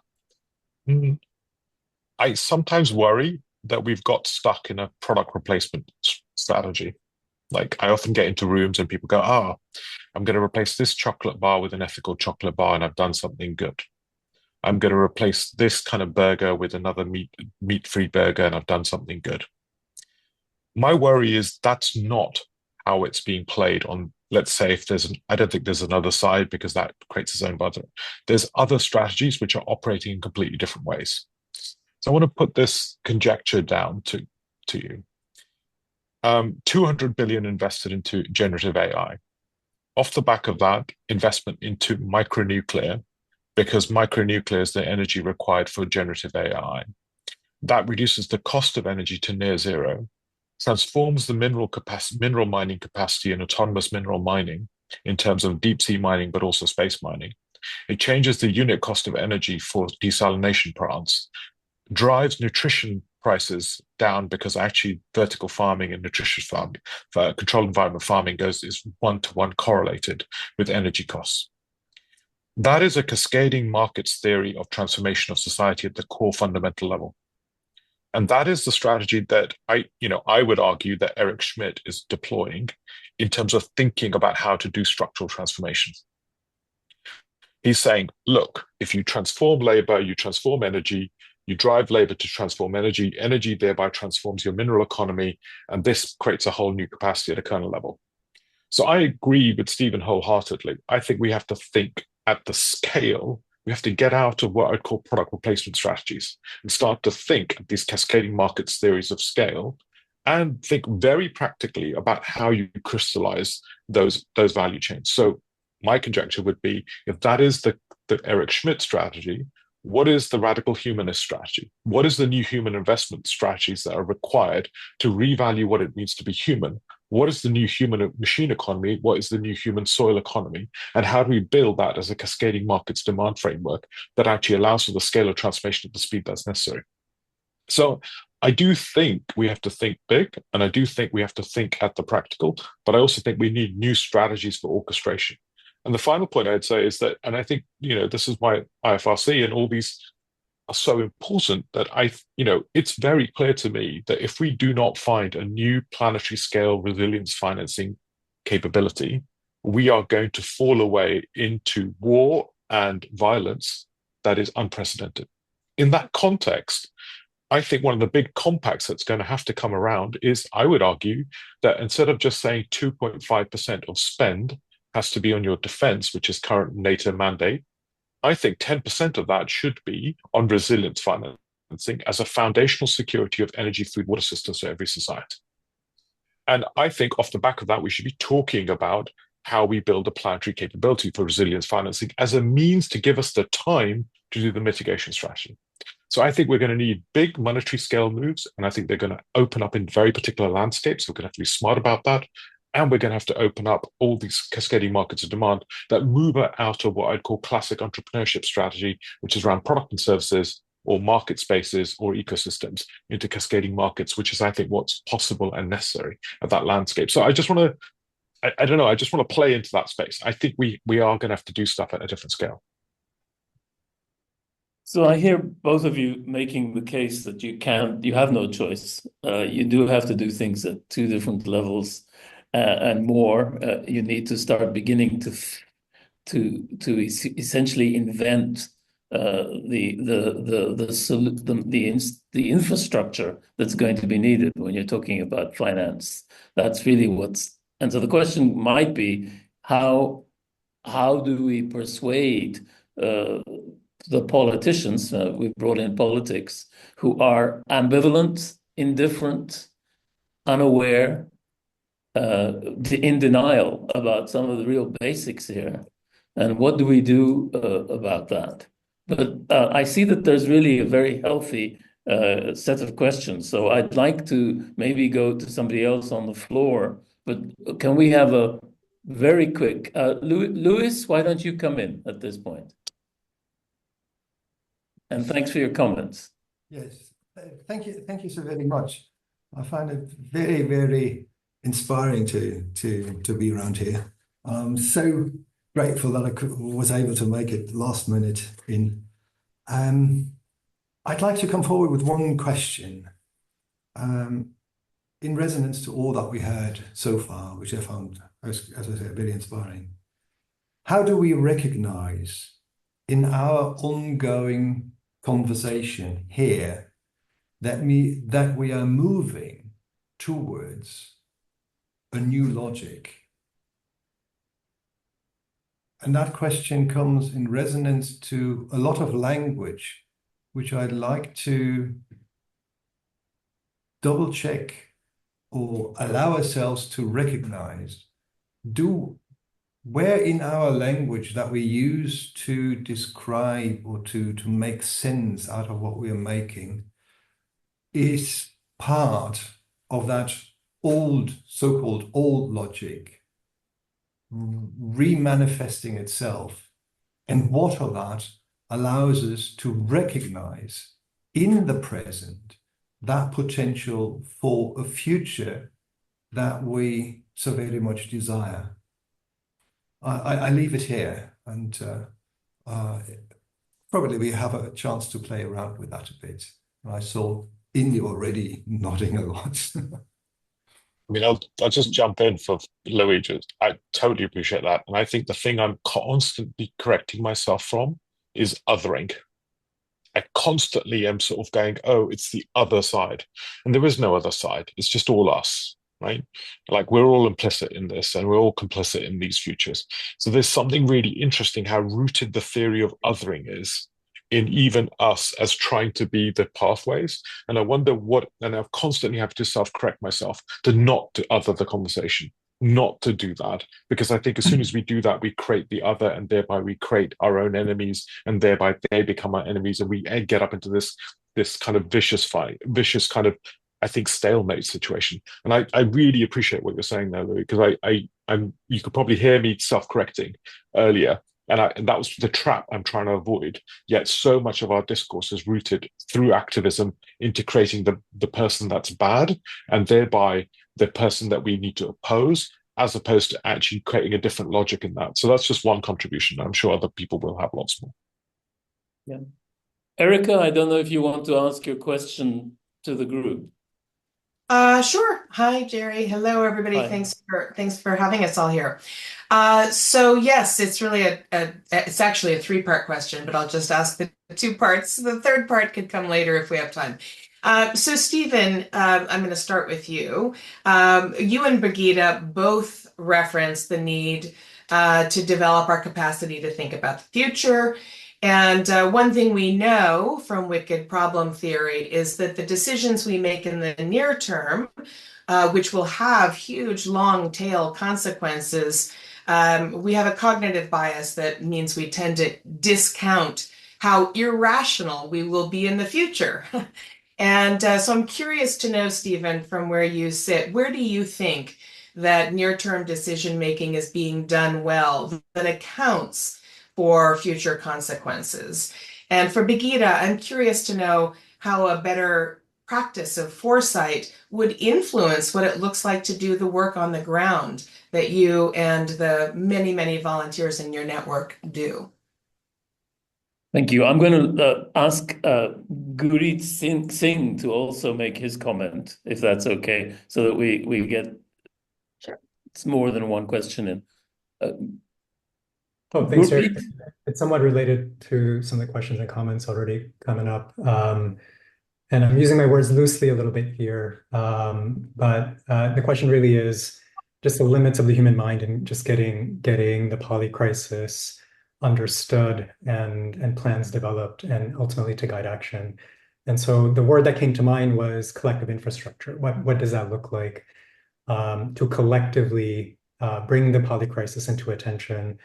I sometimes worry that we've got stuck in a product replacement strategy. Like, I often get into rooms and people go, I'm going to replace this chocolate bar with an ethical chocolate bar, and I've done something good. I'm going to replace this kind of burger with another meat-free burger, and I've done something good. My worry is that's not how it's being played on, let's say, I don't think there's another side, because that creates its own budget. There's other strategies which are operating in completely different ways. So I want to put this conjecture down to you. 200 billion invested into generative AI. Off the back of that, investment into micronuclear, because micronuclear is the energy required for generative AI. That reduces the cost of energy to near zero, transforms the mineral mining capacity and autonomous mineral mining in terms of deep sea mining, but also space mining. It changes the unit cost of energy for desalination plants, drives nutrition prices down because actually vertical farming and nutritious farming, controlled environment farming is one-to-one correlated with energy costs. That is a cascading markets theory of transformation of society at the core fundamental level. And that is the strategy that I would argue that Eric Schmidt is deploying in terms of thinking about how to do structural transformations. He's saying, look, if you transform labor, you transform energy, you drive labor to transform energy, energy thereby transforms your mineral economy, and this creates a whole new capacity at a kernel level. So I agree with Stephen wholeheartedly. I think we have to think at the scale. We have to get out of what I'd call product replacement strategies and start to think of these cascading markets theories of scale and think very practically about how you crystallize those value chains. So my conjecture would be, if that is the Eric Schmidt strategy, what is the radical humanist strategy? What is the new human investment strategies that are required to revalue what it means to be human? What is the new human machine economy? What is the new human soil economy? And how do we build that as a cascading markets demand framework that actually allows for the scale of transformation at the speed that's necessary? So I do think we have to think big, and I do think we have to think at the practical, but I also think we need new strategies for orchestration. And the final point I'd say is that, and I think, this is why IFRC and all these are so important, that it's very clear to me that if we do not find a new planetary scale resilience financing capability, we are going to fall away into war and violence that is unprecedented. In that context, I think one of the big compacts that's going to have to come around is, I would argue, that instead of just saying 2.5% of spend has to be on your defense, which is current NATO mandate, I think 10% of that should be on resilience financing as a foundational security of energy, food, water systems for every society. And I think off the back of that, we should be talking about how we build a planetary capability for resilience financing as a means to give us the time to do the mitigation strategy. So I think we're going to need big monetary scale moves, and I think they're going to open up in very particular landscapes. So we're going to have to be smart about that. And we're going to have to open up all these cascading markets of demand that move out of what I'd call classic entrepreneurship strategy, which is around product and services or market spaces or ecosystems, into cascading markets, which is, I think, what's possible and necessary at that landscape. So I just want to, I don't know, I just want to play into that space. I think we are going to have to do stuff at a different scale. So I hear both of you making the case that you have no choice. You do have to do things at two different levels. And more, you need to start beginning to essentially invent the infrastructure that's going to be needed when you're talking about finance. That's really and so the question might be, how do we persuade the politicians, we brought in politics, who are ambivalent, indifferent, unaware, in denial about some of the real basics here, and what do we do about that? But I see that there's really a very healthy set of questions. So I'd like to maybe go to somebody else on the floor, but can we have a very quick, Louis, why don't you come in at this point? And thanks for your comments. Yes, thank you so very much. I find it very, very inspiring to be around here. I'm so grateful that I was able to make it last minute in. I'd like to come forward with one question in resonance to all that we heard so far, which I found, as I said, very inspiring. How do we recognize in our ongoing conversation here that we are moving towards a new logic? And that question comes in resonance to a lot of language, which I'd like to double check or allow ourselves to recognize. Do where in our language that we use to describe or to make sense out of what we are making is part of that old, so-called old logic remanifesting itself. And what of that allows us to recognize in the present that potential for a future that we so very much desire. I leave it here, and probably we have a chance to play around with that a bit. I saw Indy already nodding a lot. I mean, I'll just jump in for Louis. I totally appreciate that. And I think the thing I'm constantly correcting myself from is othering. I constantly am sort of going, oh, it's the other side. And there is no other side. It's just all us, right? Like we're all implicit in this and we're all complicit in these futures. So there's something really interesting how rooted the theory of othering is in even us as trying to be the pathways. And I wonder and I constantly have to self-correct myself to not to other the conversation, not to do that. Because I think as soon as we do that, we create the other, and thereby we create our own enemies, and thereby they become our enemies, and we get up into this kind of vicious kind of, I think, stalemate situation. And I really appreciate what you're saying there, Louis, because you could probably hear me self-correcting earlier. And that was the trap I'm trying to avoid. Yet so much of our discourse is rooted through activism into creating the person that's bad, and thereby the person that we need to oppose, as opposed to actually creating a different logic in that. So that's just one contribution. I'm sure other people will have lots more. Yeah. Erica, I don't know if you want to ask your question to the group. Sure. Hi, Gerry. Hello, everybody. Hi. Thanks for having us all here. So yes, it's really it's actually a three-part question, but I'll just ask the two parts. The third part could come later if we have time. So Stephen, I'm going to start with you. You and Birgitte both referenced the need to develop our capacity to think about the future. And one thing we know from wicked problem theory is that the decisions we make in the near term, which will have huge long tail consequences, we have a cognitive bias that means we tend to discount how irrational we will be in the future. And so I'm curious to know, Stephen, from where you sit, where do you think that near-term decision-making is being done well, that accounts for future consequences? And for Birgitte, I'm curious to know how a better practice of foresight would influence what it looks like to do the work on the ground that you and the many, many volunteers in your network do. Thank you. I'm going to ask Gurpreet Singh to also make his comment, if that's okay, so that we get it's more than one question in. Thanks, Gerry. It's somewhat related to some of the questions and comments already coming up. And I'm using my words loosely a little bit here, but the question really is just the limits of the human mind and just getting the polycrisis understood and plans developed and ultimately to guide action. And so the word that came to mind was collective infrastructure. What does that look like to collectively bring the polycrisis into attention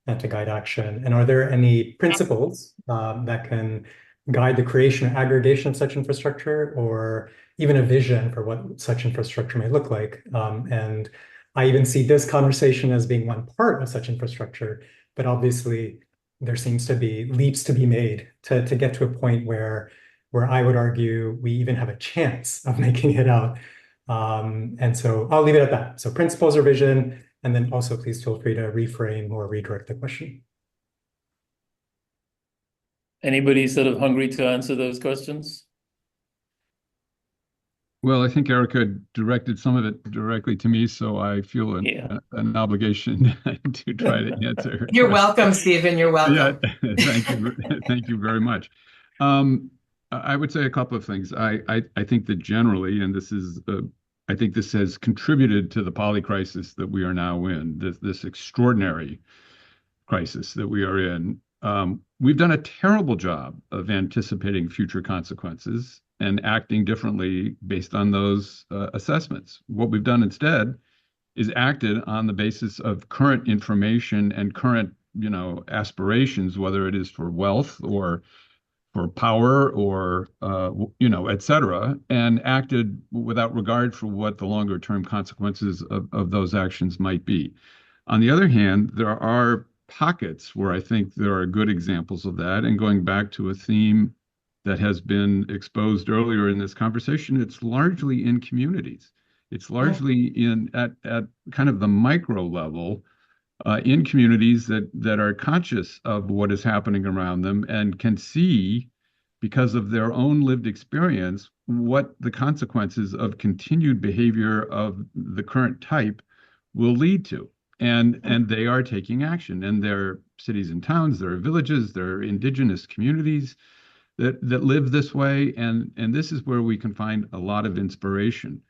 and to guide action? And are there any principles that can guide the creation or aggregation of such infrastructure, or even a vision for what such infrastructure may look like? And I even see this conversation as being one part of such infrastructure, but obviously there seems to be leaps to be made to get to a point where I would argue we even have a chance of making it out. And so I'll leave it at that. So principles or vision, and then also please feel free to reframe or redirect the question. Anybody sort of hungry to answer those questions? Well, I think Erica directed some of it directly to me, so I feel an obligation to try to answer. You're welcome, Stephen. You're welcome. Yeah, thank you. Thank you very much. I would say a couple of things. I think that generally, and this is, I think this has contributed to the polycrisis that we are now in, this extraordinary crisis that we are in. We've done a terrible job of anticipating future consequences and acting differently based on those assessments. What we've done instead is acted on the basis of current information and current, aspirations, whether it is for wealth or for power or, et cetera, and acted without regard for what the longer term consequences of those actions might be. On the other hand, there are pockets where I think there are good examples of that. And going back to a theme that has been exposed earlier in this conversation, it's largely in communities. It's largely at kind of the micro level, in communities that are conscious of what is happening around them and can see, because of their own lived experience, what the consequences of continued behavior of the current type will lead to. And they are taking action. And there are cities and towns, there are villages, there are indigenous communities that live this way. And this is where we can find a lot of inspiration.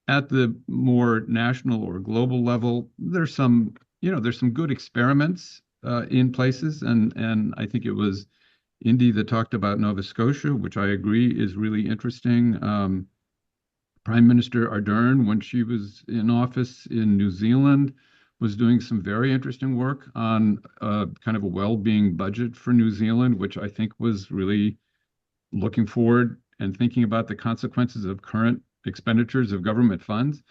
At the more national or global level, there's some good experiments in places, and I think it was Indy that talked about Nova Scotia, which I agree is really interesting. Prime Minister Ardern, when she was in office in New Zealand, was doing some very interesting work on kind of a well-being budget for New Zealand, which I think was really looking forward and thinking about the consequences of current expenditures of government funds.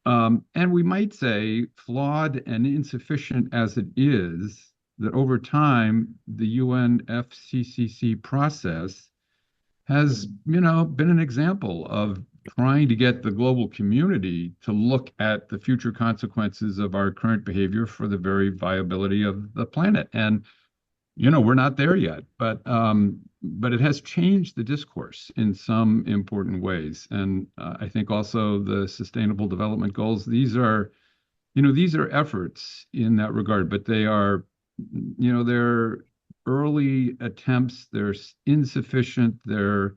And we might say, flawed and insufficient as it is, that over time, the UNFCCC process has, been an example of trying to get the global community to look at the future consequences of our current behavior for the very viability of the planet. And, we're not there yet, but it has changed the discourse in some important ways. And I think also the Sustainable Development Goals, these are efforts in that regard, but they are, they're early attempts, they're insufficient, they're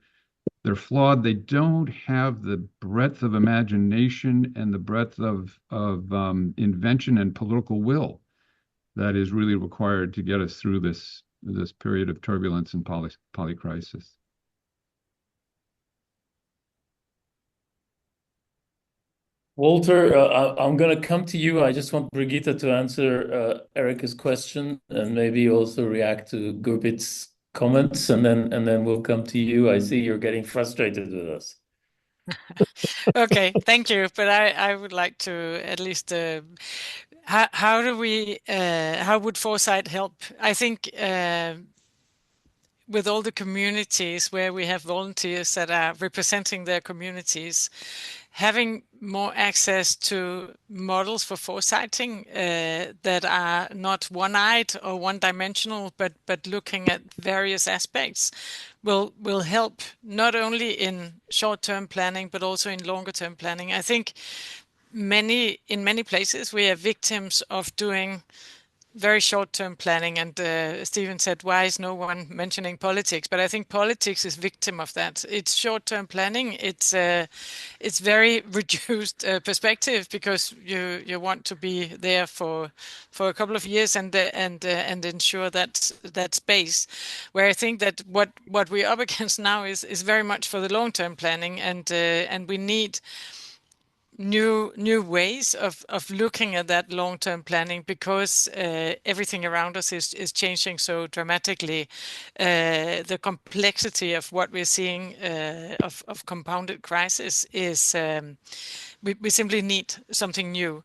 flawed. They don't have the breadth of imagination and the breadth of invention and political will that is really required to get us through this period of turbulence and polycrisis. Walter, I'm going to come to you. I just want Birgitte to answer Erica's question and maybe also react to Gurbit's comments, and then we'll come to you. I see you're getting frustrated with us. Okay, thank you. But I would like to at least how would foresight help? I think with all the communities where we have volunteers that are representing their communities, having more access to models for foresighting that are not one-eyed or one-dimensional, but looking at various aspects will help not only in short-term planning, but also in longer-term planning. I think in many places we are victims of doing very short-term planning, and Stephen said, why is no one mentioning politics? But I think politics is victim of that. It's short-term planning. It's very reduced perspective, because you want to be there for a couple of years and ensure that space. Where I think that what we're up against now is very much for the long-term planning, and we need new ways of looking at that long-term planning, because everything around us is changing so dramatically. The complexity of what we're seeing of compounded crisis is we simply need something new.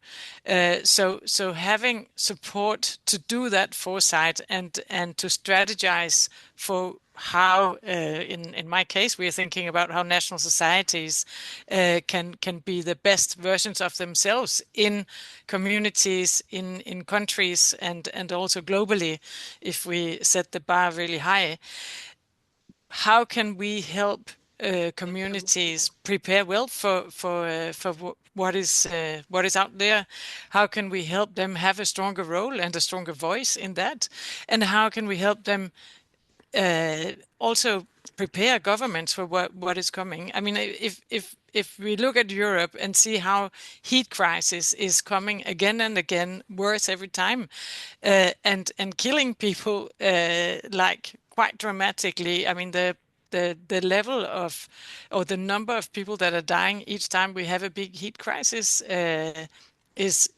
So having support to do that foresight and to strategize for how, in my case, we are thinking about how national societies can be the best versions of themselves in communities, in countries, and also globally, if we set the bar really high. How can we help communities prepare well for what is out there? How can we help them have a stronger role and a stronger voice in that? And how can we help them also prepare governments for what is coming? I mean, if we look at Europe and see how heat crisis is coming again and again, worse every time, and killing people like quite dramatically. I mean, the the level of, or the number of people that are dying each time we have a big heat crisis is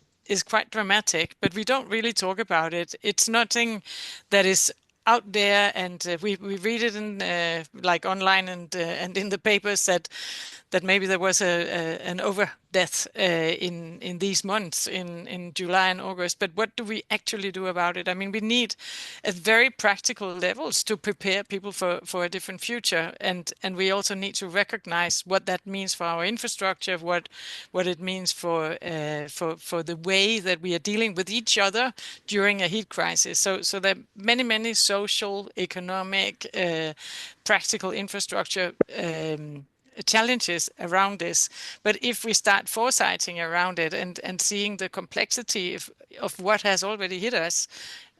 quite dramatic, but we don't really talk about it. It's nothing that is out there, and we read it in like online and in the papers that maybe there was an over death in these months in July and August. But what do we actually do about it? I mean, we need at very practical levels to prepare people for a different future, and we also need to recognize what that means for our infrastructure, what it means for the way that we are dealing with each other during a heat crisis. So there are many social, economic, practical infrastructure challenges around this. But if we start foresighting around it and seeing the complexity of what has already hit us,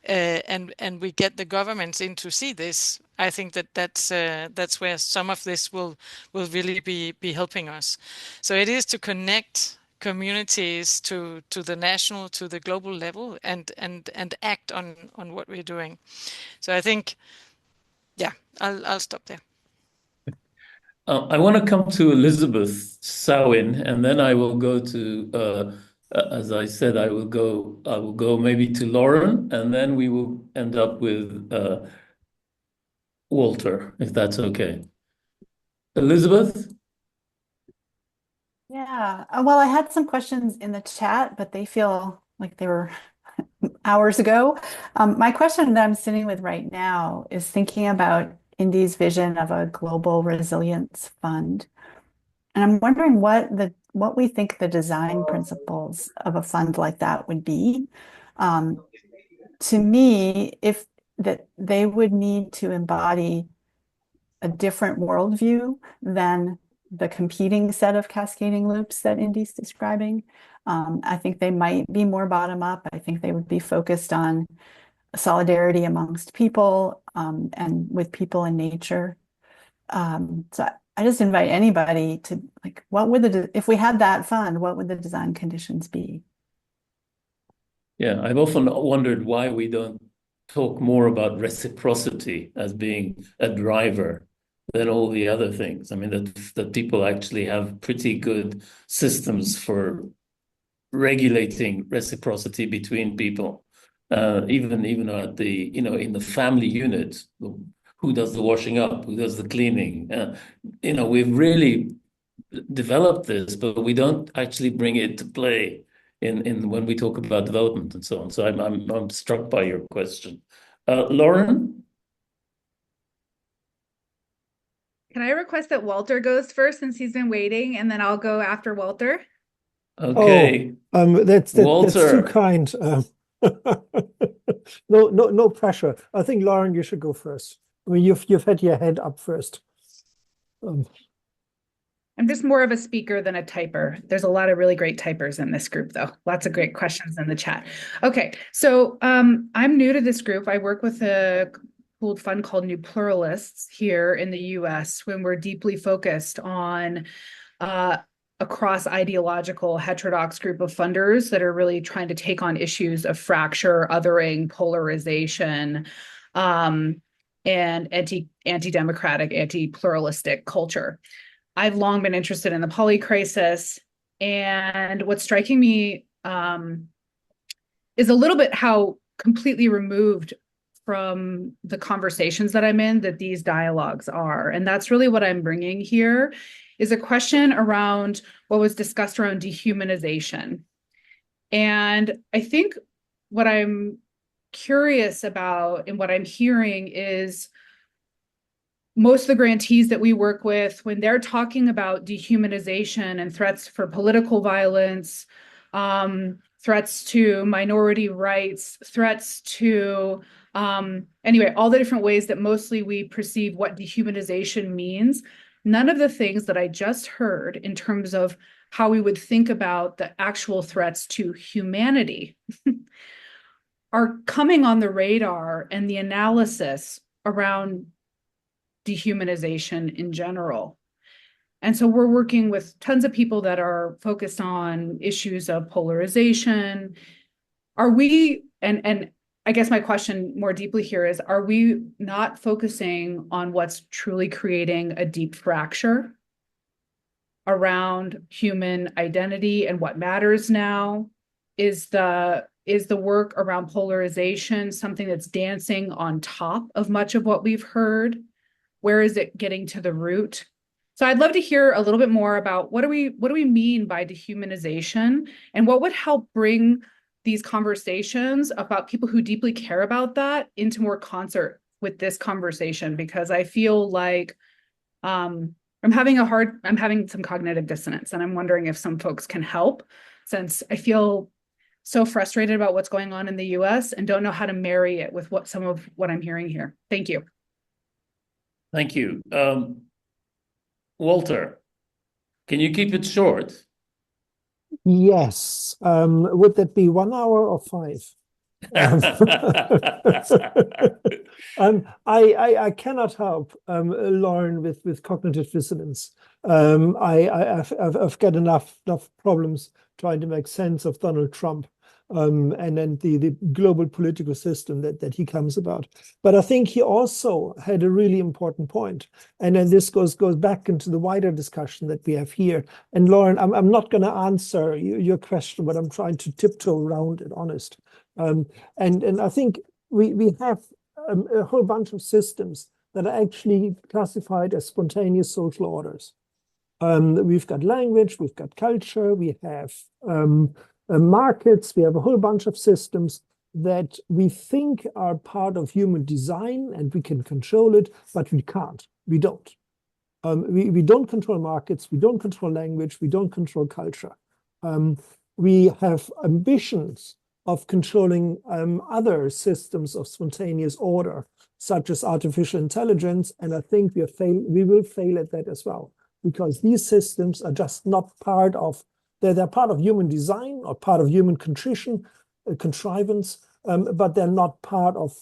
and we get the governments in to see this, I think that's where some of this will really be helping us. So it is to connect communities to the national, to the global level, and act on what we're doing. So I think, yeah, I'll stop there. I want to come to Elizabeth Sawin, and then I will go to, as I said, I will go maybe to Lauren, and then we will end up with Walter, if that's okay. Elizabeth? Yeah, well, I had some questions in the chat, but they feel like they were hours ago. My question that I'm sitting with right now is thinking about Indy's vision of a global resilience fund. And I'm wondering what we think the design principles of a fund like that would be. To me, if that they would need to embody a different worldview than the competing set of cascading loops that Indy's describing. I think they might be more bottom up. I think they would be focused on solidarity amongst people and with people in nature. So I just invite anybody to, like, what would if we had that fund, what would the design conditions be? Yeah, I've often wondered why we don't talk more about reciprocity as being a driver than all the other things. I mean, that people actually have pretty good systems for regulating reciprocity between people. Even at the, in the family unit, who does the washing up, who does the cleaning? We've really developed this, but we don't actually bring it to play in when we talk about development and so on. So I'm struck by your question. Lauren? Can I request that Walter goes first since he's been waiting, and then I'll go after Walter? Okay. That's too Walter. kind. No pressure. I think Lauren, you should go first. I mean, you've had your hand up first. I'm just more of a speaker than a typer. There's a lot of really great typers in this group, though. Lots of great questions in the chat. Okay, so I'm new to this group. I work with a pooled fund called New Pluralists here in the US, when we're deeply focused on a cross-ideological heterodox group of funders that are really trying to take on issues of fracture, othering, polarization, and anti-democratic, anti-pluralistic culture. I've long been interested in the polycrisis, and what's striking me is a little bit how completely removed from the conversations that I'm in that these dialogues are. And that's really what I'm bringing here, is a question around what was discussed around dehumanization. And I think what I'm curious about and what I'm hearing is most of the grantees that we work with, when they're talking about dehumanization and threats for political violence, threats to minority rights, threats to, anyway, all the different ways that mostly we perceive what dehumanization means, none of the things that I just heard in terms of how we would think about the actual threats to humanity are coming on the radar and the analysis around dehumanization in general. And so we're working with tons of people that are focused on issues of polarization. Are we, and I guess my question more deeply here is, are we not focusing on what's truly creating a deep fracture around human identity and what matters now? Is the work around polarization something that's dancing on top of much of what we've heard? Where is it getting to the root? So I'd love to hear a little bit more about what do we mean by dehumanization, and what would help bring these conversations about people who deeply care about that into more concert with this conversation, because I feel like I'm having some cognitive dissonance, and I'm wondering if some folks can help, since I feel so frustrated about what's going on in the US and don't know how to marry it with some of what I'm hearing here. Thank you. Thank you. Walter, can you keep it short? Yes. Would that be 1 hour or 5? I cannot help Lauren with cognitive dissonance. I've got enough problems trying to make sense of Donald Trump and then the global political system that he comes about. But I think he also had a really important point. And then this goes back into the wider discussion that we have here. And Lauren, I'm not going to answer your question, but I'm trying to tiptoe around it, honest. And I think we have a whole bunch of systems that are actually classified as spontaneous social orders. We've got language, we've got culture, we have markets, we have a whole bunch of systems that we think are part of human design and we can control it, but we can't. We don't. We don't control markets, we don't control language, we don't control culture. We have ambitions of controlling other systems of spontaneous order, such as artificial intelligence, and I think we will fail at that as well, because these systems are just not part of, they're part of human design or part of human contrivance, but they're not part of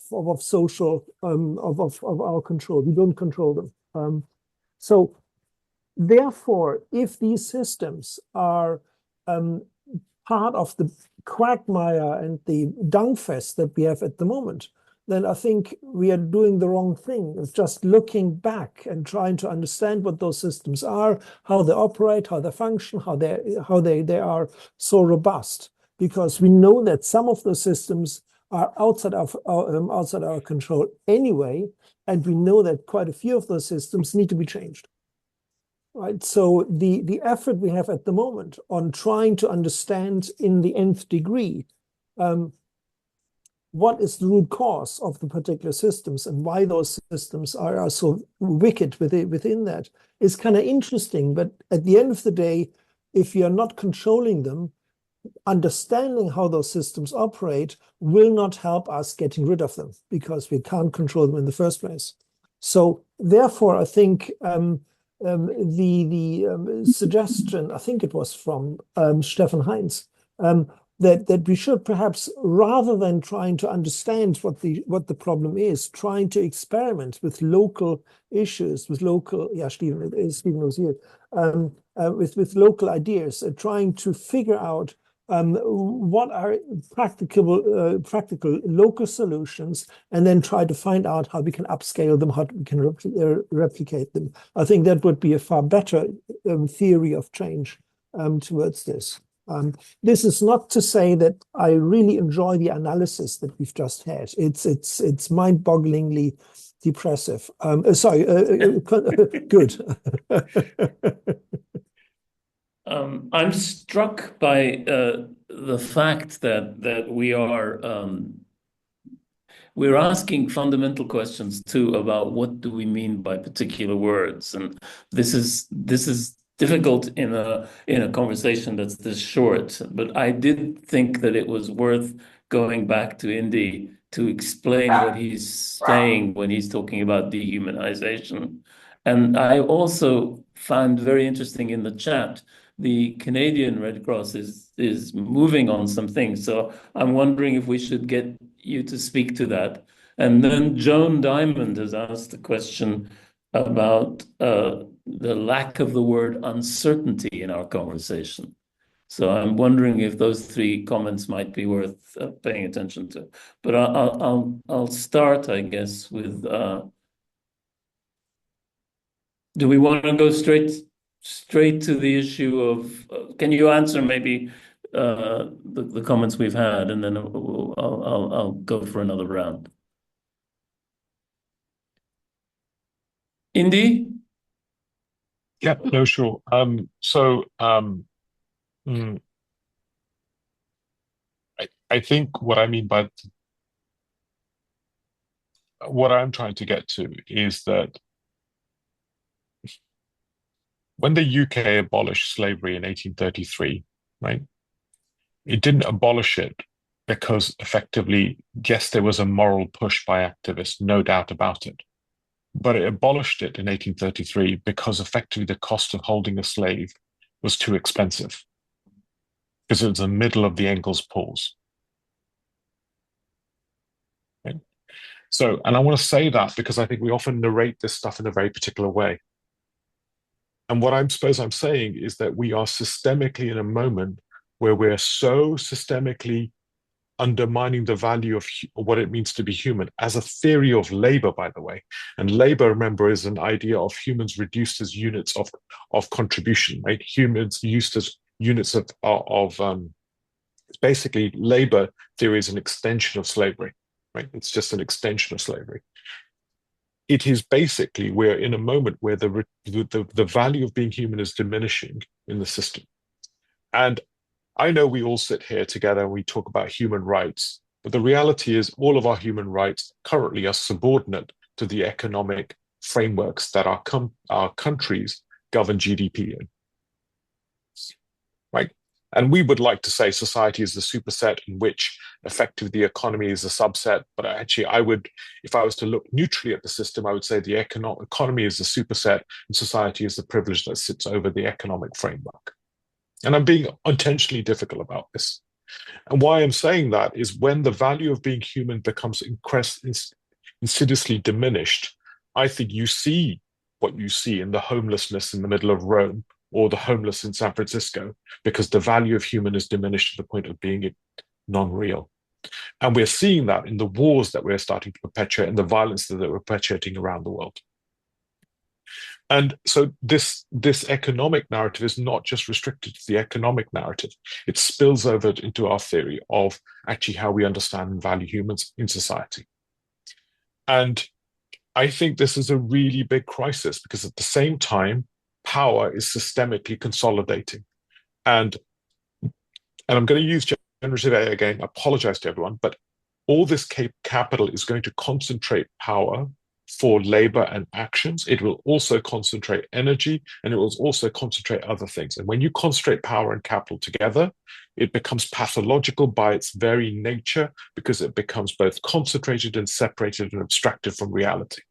social, of our control. We don't control them. So therefore, if these systems are part of the quagmire and the dungfest that we have at the moment, then I think we are doing the wrong thing. It's just looking back and trying to understand what those systems are, how they operate, how they function, how they are so robust. Because we know that some of those systems are outside our control anyway, and we know that quite a few of those systems need to be changed. Right. So the effort we have at the moment on trying to understand in the nth degree what is the root cause of the particular systems and why those systems are so wicked within that is kind of interesting. But at the end of the day, if you're not controlling them, understanding how those systems operate will not help us getting rid of them, because we can't control them in the first place. So therefore, I think the suggestion, I think it was from Stephen Heintz, that we should perhaps, rather than trying to understand what the problem is, trying to experiment with local issues, with local, Stephen was here, with local ideas, trying to figure out what are practical local solutions, and then try to find out how we can upscale them, how we can replicate them. I think that would be a far better theory of change towards this. This is not to say that I really enjoy the analysis that we've just had. It's mind-bogglingly depressive. Good. I'm struck by the fact that we're asking fundamental questions too about what do we mean by particular words, and this is difficult in a conversation that's this short. But I did think that it was worth going back to Indy to explain what he's saying when he's talking about dehumanization. And I also found very interesting in the chat, the Canadian Red Cross is moving on some things. So I'm wondering if we should get you to speak to that. And then Joan Diamond has asked a question about the lack of the word uncertainty in our conversation. So I'm wondering if those three comments might be worth paying attention to. But I'll start, I guess, with. Do we want to go straight to the issue of? Can you answer maybe the comments we've had, and then I'll go for another round. Indy? Yeah, no, sure. I think what I mean by what I'm trying to get to is that when the UK abolished slavery in 1833, right, it didn't abolish it because effectively, yes, there was a moral push by activists, no doubt about it. But it abolished it in 1833 because effectively the cost of holding a slave was too expensive, because it was the middle of the Engels pause. Okay? So, and I want to say that because I think we often narrate this stuff in a very particular way. And what I suppose I'm saying is that we are systemically in a moment where we're so systemically undermining the value of what it means to be human as a theory of labor, by the way. And labor, remember, is an idea of humans reduced as units of contribution, right? Humans used as units of basically labor theory is an extension of slavery, right? It's just an extension of slavery. It is basically, we're in a moment where the value of being human is diminishing in the system. And I know we all sit here together and we talk about human rights, but the reality is all of our human rights currently are subordinate to the economic frameworks that our countries govern GDP in, right? And we would like to say society is the superset in which effectively the economy is a subset. But actually, I would, if I was to look neutrally at the system, I would say the economy is the superset and society is the privilege that sits over the economic framework. And I'm being intentionally difficult about this. And why I'm saying that is when the value of being human becomes insidiously diminished, I think you see what you see in the homelessness in the middle of Rome or the homeless in San Francisco, because the value of human is diminished to the point of being non-real. And we're seeing that in the wars that we're starting to perpetuate and the violence that we're perpetuating around the world. And so this economic narrative is not just restricted to the economic narrative. It spills over into our theory of actually how we understand and value humans in society. And I think this is a really big crisis because at the same time, power is systemically consolidating. And I'm going to use generative AI again, I apologize to everyone, but all this capital is going to concentrate power for labor and actions. It will also concentrate energy, and it will also concentrate other things. And when you concentrate power and capital together, it becomes pathological by its very nature because it becomes both concentrated and separated and abstracted from reality.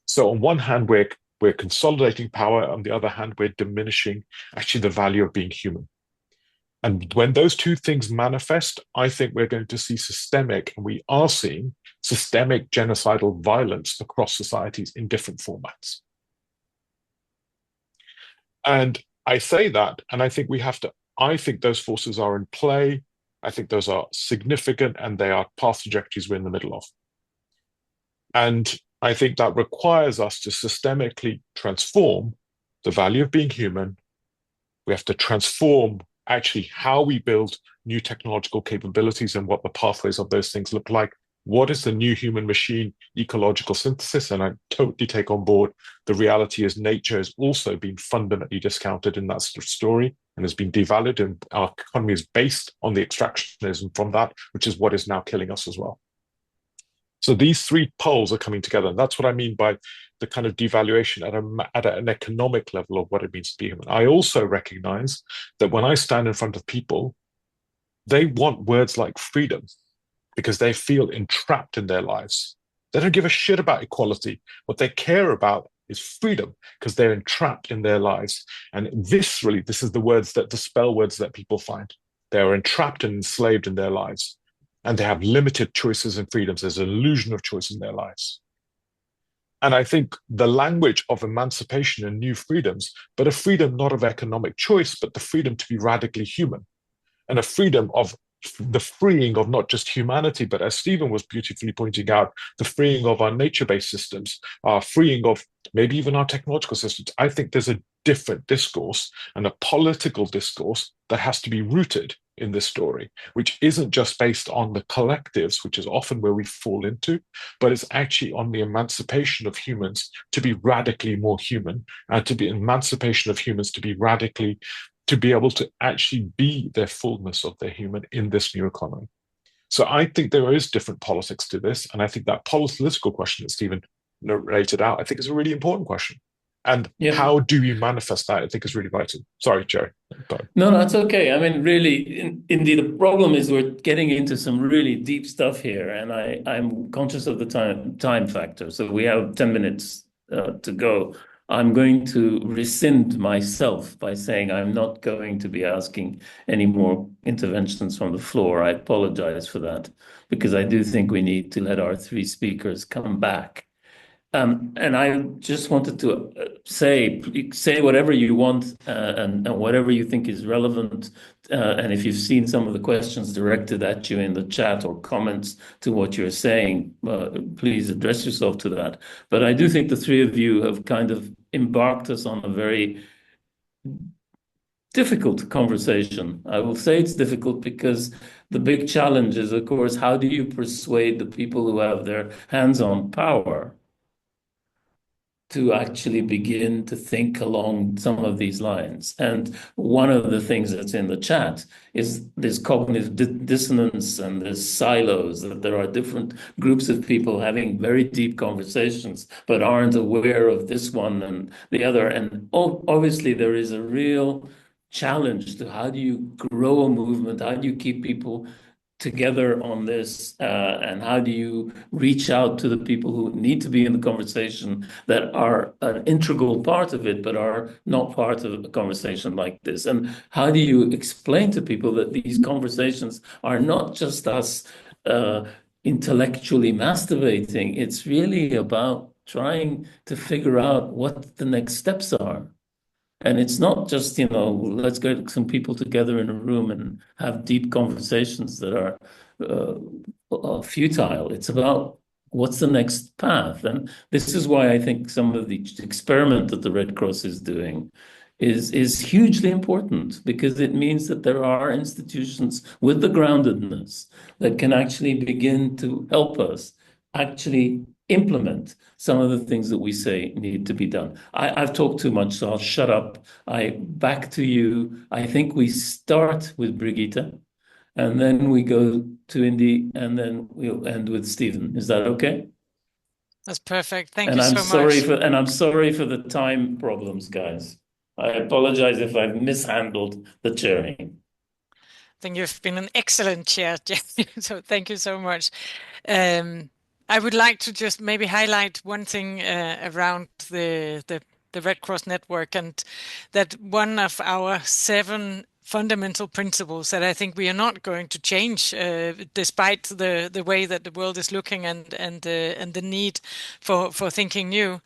So on one hand, we're consolidating power. On the other hand, we're diminishing actually the value of being human. And when those two things manifest, I think we're going to see systemic, and we are seeing systemic genocidal violence across societies in different formats. And I say that, and I think I think those forces are in play. I think those are significant, and they are path trajectories we're in the middle of. And I think that requires us to systemically transform the value of being human. We have to transform actually how we build new technological capabilities and what the pathways of those things look like. What is the new human-machine ecological synthesis? And I totally take on board the reality is nature has also been fundamentally discounted in that story and has been devalued, and our economy is based on the extractionism from that, which is what is now killing us as well. So these three poles are coming together. And that's what I mean by the kind of devaluation at an economic level of what it means to be human. I also recognize that when I stand in front of people, they want words like freedom because they feel entrapped in their lives. They don't give a shit about equality. What they care about is freedom because they're entrapped in their lives. And viscerally, this is the spell words that people find. They're entrapped and enslaved in their lives. And they have limited choices and freedoms. There's an illusion of choice in their lives. And I think the language of emancipation and new freedoms, but a freedom not of economic choice, but the freedom to be radically human, and a freedom of the freeing of not just humanity, but as Stephen was beautifully pointing out, the freeing of our nature-based systems, freeing of maybe even our technological systems. I think there's a different discourse and a political discourse that has to be rooted in this story, which isn't just based on the collectives, which is often where we fall into, but it's actually on the emancipation of humans to be radically more human, and to be emancipation of humans to be radically, to be able to actually be their fullness of their human in this new economy. So I think there is different politics to this, and I think that political question that Stephen narrated out, I think is a really important question. And how do we manifest that? I think is really vital. Sorry, Gerry. No, that's okay. I mean, really, indeed, the problem is we're getting into some really deep stuff here, and I'm conscious of the time factor. So we have 10 minutes to go. I'm going to rescind myself by saying I'm not going to be asking any more interventions from the floor. I apologize for that, because I do think we need to let our three speakers come back. And I just wanted to say whatever you want and whatever you think is relevant. And if you've seen some of the questions directed at you in the chat or comments to what you're saying, please address yourself to that. But I do think the three of you have kind of embarked us on a very difficult conversation. I will say it's difficult because the big challenge is, of course, how do you persuade the people who have their hands on power to actually begin to think along some of these lines? And one of the things that's in the chat is this cognitive dissonance and this silos, that there are different groups of people having very deep conversations, but aren't aware of this one and the other. And obviously there is a real challenge to how do you grow a movement? How do you keep people together on this, and how do you reach out to the people who need to be in the conversation that are an integral part of it but are not part of a conversation like this? And how do you explain to people that these conversations are not just us intellectually masturbating? It's really about trying to figure out what the next steps are. And it's not just, let's get some people together in a room and have deep conversations that are futile. It's about what's the next path. And this is why I think some of the experiment that the Red Cross is doing is hugely important, because it means that there are institutions with the groundedness that can actually begin to help us actually implement some of the things that we say need to be done. I've talked too much, so I'll shut up. Back to you. I think we start with Birgitte, and then we go to Indy, and then we'll end with Stephen. Is that okay? That's perfect. Thank you so much. And I'm sorry for the time problems, guys. I apologize if I've mishandled the chairing. I think you've been an excellent chair, Gerry. So thank you so much. I would like to just maybe highlight one thing around the Red Cross network, and that one of our 7 fundamental principles that I think we are not going to change, despite the way that the world is looking and the need for thinking new.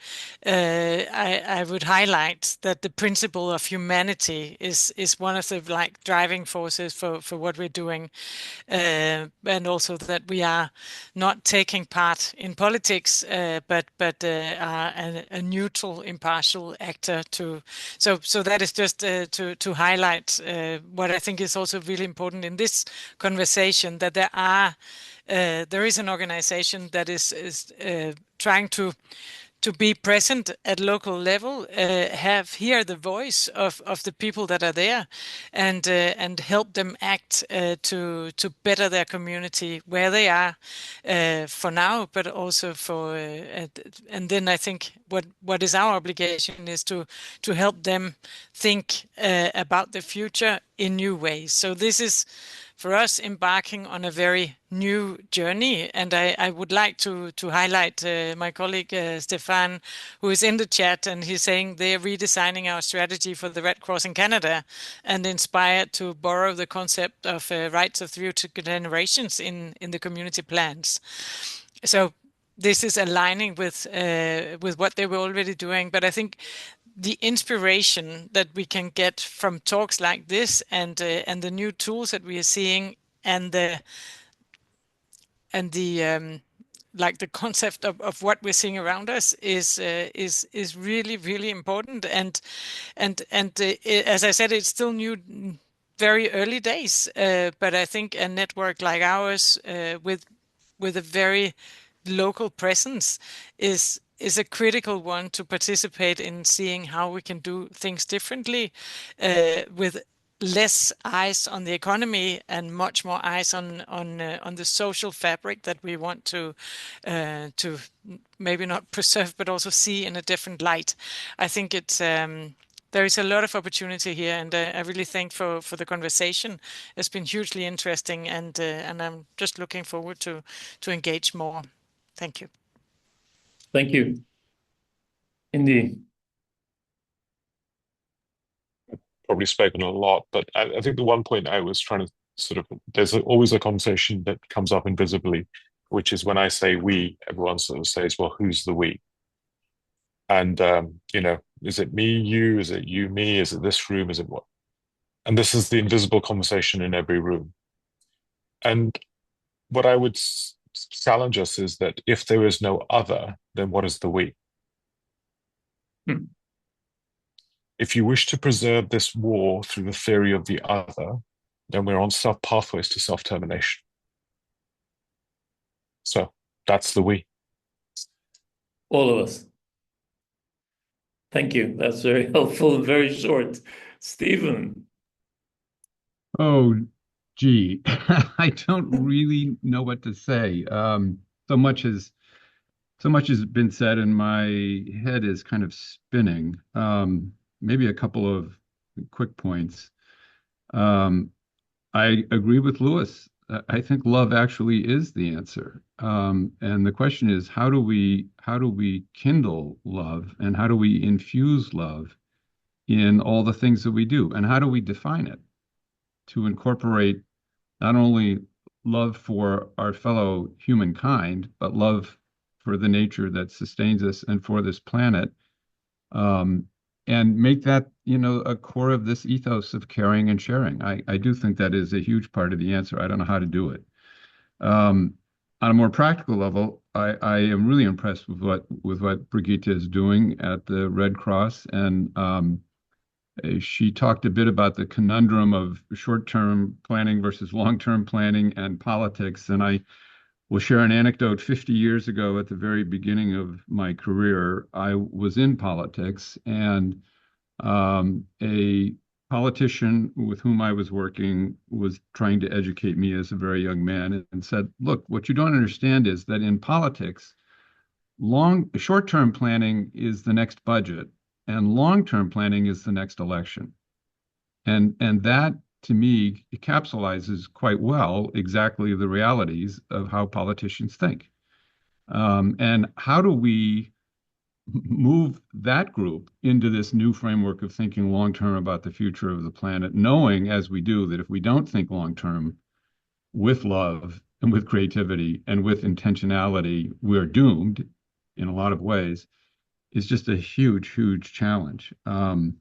I would highlight that the principle of humanity is one of the driving forces for what we're doing, and also that we are not taking part in politics, but are a neutral, impartial actor. So that is just to highlight. What I think is also really important in this conversation, that there is an organization that is trying to be present at local level, hear the voice of the people that are there, and help them act to better their community where they are for now, but also for and then I think what is our obligation is to help them think about the future in new ways. So this is, for us, embarking on a very new journey. And I would like to highlight my colleague Stefan, who is in the chat, and he's saying they're redesigning our strategy for the Red Cross in Canada, and inspired to borrow the concept of rights of future generations in the community plans. So this is aligning with what they were already doing. But I think the inspiration that we can get from talks like this and the new tools that we are seeing and the like the concept of what we're seeing around us is really, really important. And as I said, it's still new, very early days. But I think a network like ours with a very local presence is a critical one to participate in seeing how we can do things differently, with less eyes on the economy and much more eyes on the social fabric that we want to maybe not preserve but also see in a different light. I think it's there is a lot of opportunity here, and I really thank for the conversation. It's been hugely interesting, and I'm just looking forward to engage more. Thank you. Thank you. Indy. Probably spoken a lot, but I think the one point I was trying to sort of, there's always a conversation that comes up invisibly, which is when I say we, everyone sort of says, well, who's the we? And, is it me, you? Is it you, me? Is it this room? Is it what? And this is the invisible conversation in every room. And what I would challenge us is that if there is no other, then what is the we? If you wish to preserve this war through the theory of the other, then we're on pathways to self-termination. So that's the we. All of us. Thank you. That's very helpful and very short. Stephen. Oh, gee, I don't really know what to say. So much has been said, and my head is kind of spinning. Maybe a couple of quick points. I agree with Lewis. I think love actually is the answer. And the question is, how do we kindle love, and how do we infuse love in all the things that we do, and how do we define it to incorporate not only love for our fellow humankind, but love for the nature that sustains us and for this planet, and make that, a core of this ethos of caring and sharing. I do think that is a huge part of the answer. I don't know how to do it. On a more practical level, I am really impressed with what Birgitte is doing at the Red Cross, and she talked a bit about the conundrum of short-term planning versus long-term planning and politics. And I will share an anecdote. 50 years ago, at the very beginning of my career, I was in politics, and a politician with whom I was working was trying to educate me as a very young man, and said, look, what you don't understand is that in politics, short-term planning is the next budget, and long-term planning is the next election. And that, to me, encapsulates quite well exactly the realities of how politicians think. And how do we move that group into this new framework of thinking long-term about the future of the planet, knowing, as we do, that if we don't think long-term with love and with creativity and with intentionality, we're doomed in a lot of ways, is just a huge, huge challenge. The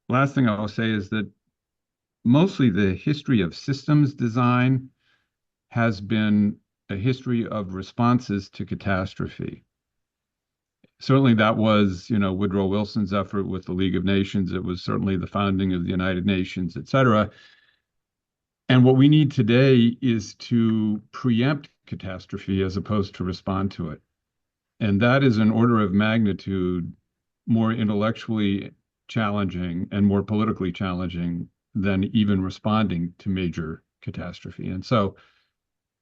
last thing I'll say is that mostly the history of systems design has been a history of responses to catastrophe. Certainly that was, Woodrow Wilson's effort with the League of Nations. It was certainly the founding of the United Nations, et cetera. And what we need today is to preempt catastrophe as opposed to respond to it. And that is an order of magnitude more intellectually challenging and more politically challenging than even responding to major catastrophe. And so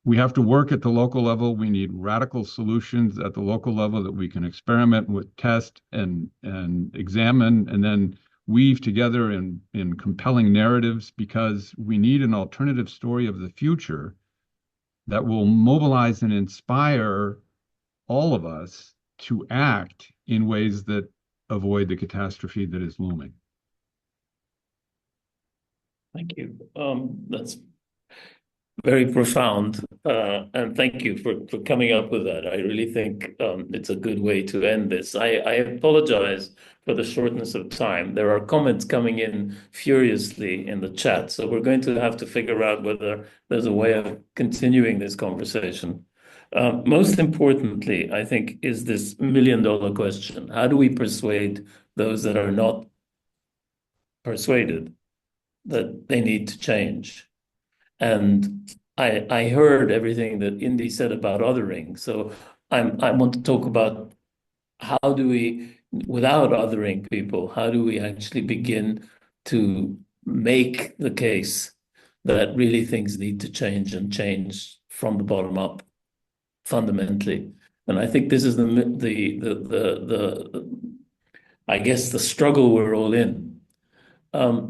we have to work at the local level. We need radical solutions at the local level that we can experiment with, test and examine, and then weave together in compelling narratives, because we need an alternative story of the future that will mobilize and inspire all of us to act in ways that avoid the catastrophe that is looming. Thank you. That's Very profound, and thank you for coming up with that. I really think it's a good way to end this. I apologize for the shortness of time. There are comments coming in furiously in the chat, so we're going to have to figure out whether there's a way of continuing this conversation. Most importantly, I think, is this million-dollar question. How do we persuade those that are not persuaded that they need to change? And I heard everything that Indy said about othering. So I want to talk about how do we, without othering people, how do we actually begin to make the case that really things need to change and change from the bottom up fundamentally. And I think this is I guess the struggle we're all in.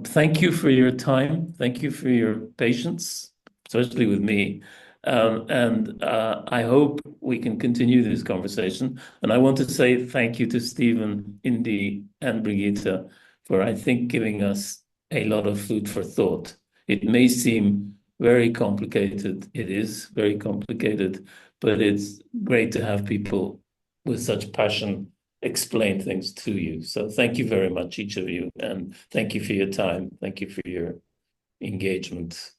Thank you for your time. Thank you for your patience, especially with me. I hope we can continue this conversation. And I want to say thank you to Stephen, Indy, and Birgitte for, I think, giving us a lot of food for thought. It may seem very complicated. It is very complicated, but it's great to have people with such passion explain things to you. So thank you very much, each of you. And thank you for your time. Thank you for your engagement.